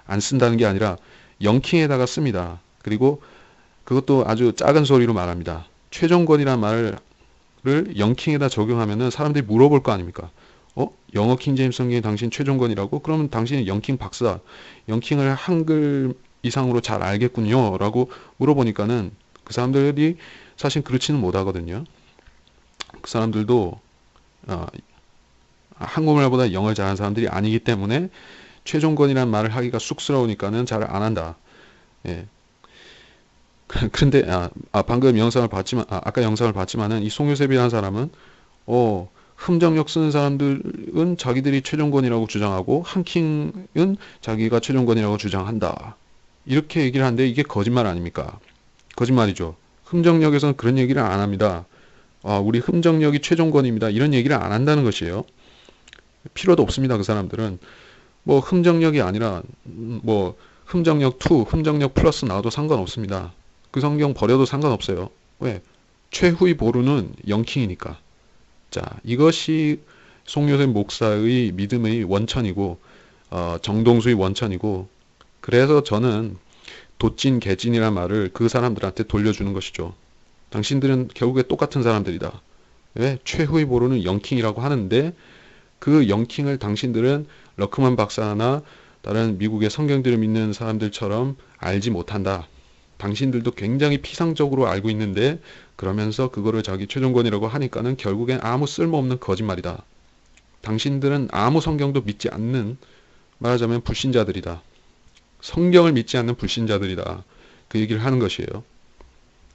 안 쓴다는 게 아니라 영킹에다가 씁니다. 그리고 그것도 아주 작은 소리로 말합니다. 최종권이라는 말을 영킹에다 적용하면은 사람들이 물어볼 거 아닙니까? 영어 킹제임스 성경이 당신 최종권이라고? 그러면 당신이 영킹 박사, 영킹을 한글 이상으로 잘 알겠군요. 라고 물어보니까는 그 사람들이 사실 그렇지는 못하거든요. 그 사람들도 한국말보다 영어를 잘하는 사람들이 아니기 때문에 최종권이라는 말을 하기가 쑥스러우니까는 잘 안 한다. 예. 그런데 방금 영상을 봤지만 아까 영상을 봤지만은 이 송유셉이라는 사람은 흠정역 쓰는 사람들은 자기들이 최종권이라고 주장하고 한킹은 자기가 최종권이라고 주장한다. 이렇게 얘기를 하는데 이게 거짓말 아닙니까? 거짓말이죠. 흠정역에서는 그런 얘기를 안 합니다. 우리 흠정역이 최종권입니다. 이런 얘기를 안 한다는 것이에요. 필요도 없습니다. 그 사람들은 뭐 흠정역이 아니라 뭐 흠정역 2, 흠정역 플러스 나와도 상관없습니다. 그 성경 버려도 상관없어요. 왜? 최후의 보루는 영킹이니까. 자, 이것이 송요셉 목사의 믿음의 원천이고 정동수의 원천이고 그래서 저는 도찐 개찐이란 말을 그 사람들한테 돌려주는 것이죠. 당신들은 결국에 똑같은 사람들이다. 왜? 최후의 보루는 영킹이라고 하는데 그 영킹을 당신들은 러크만 박사나 다른 미국의 성경들을 믿는 사람들처럼 알지 못한다. 당신들도 굉장히 피상적으로 알고 있는데 그러면서 그거를 자기 최종권이라고 하니까는 결국엔 아무 쓸모없는 거짓말이다. 당신들은 아무 성경도 믿지 않는, 말하자면 불신자들이다. 성경을 믿지 않는 불신자들이다. 그 얘기를 하는 것이에요.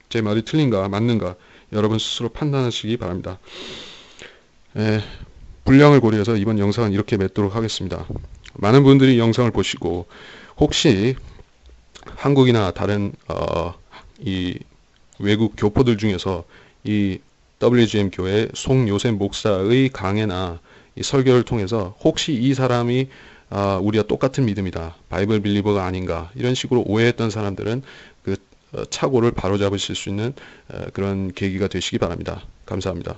제 말이 틀린가 맞는가 여러분 스스로 판단하시기 바랍니다. 분량을 고려해서 이번 영상은 이렇게 맺도록 하겠습니다. 많은 분들이 영상을 보시고 혹시 한국이나 다른 이 외국 교포들 중에서 이 WGM 교회 송요셉 목사의 강해나 이 설교를 통해서 혹시 이 사람이 우리와 똑같은 믿음이다, 바이블 빌리버가 아닌가 이런 식으로 오해했던 사람들은 그 착오를 바로잡으실 수 있는 그런 계기가 되시기 바랍니다. 감사합니다.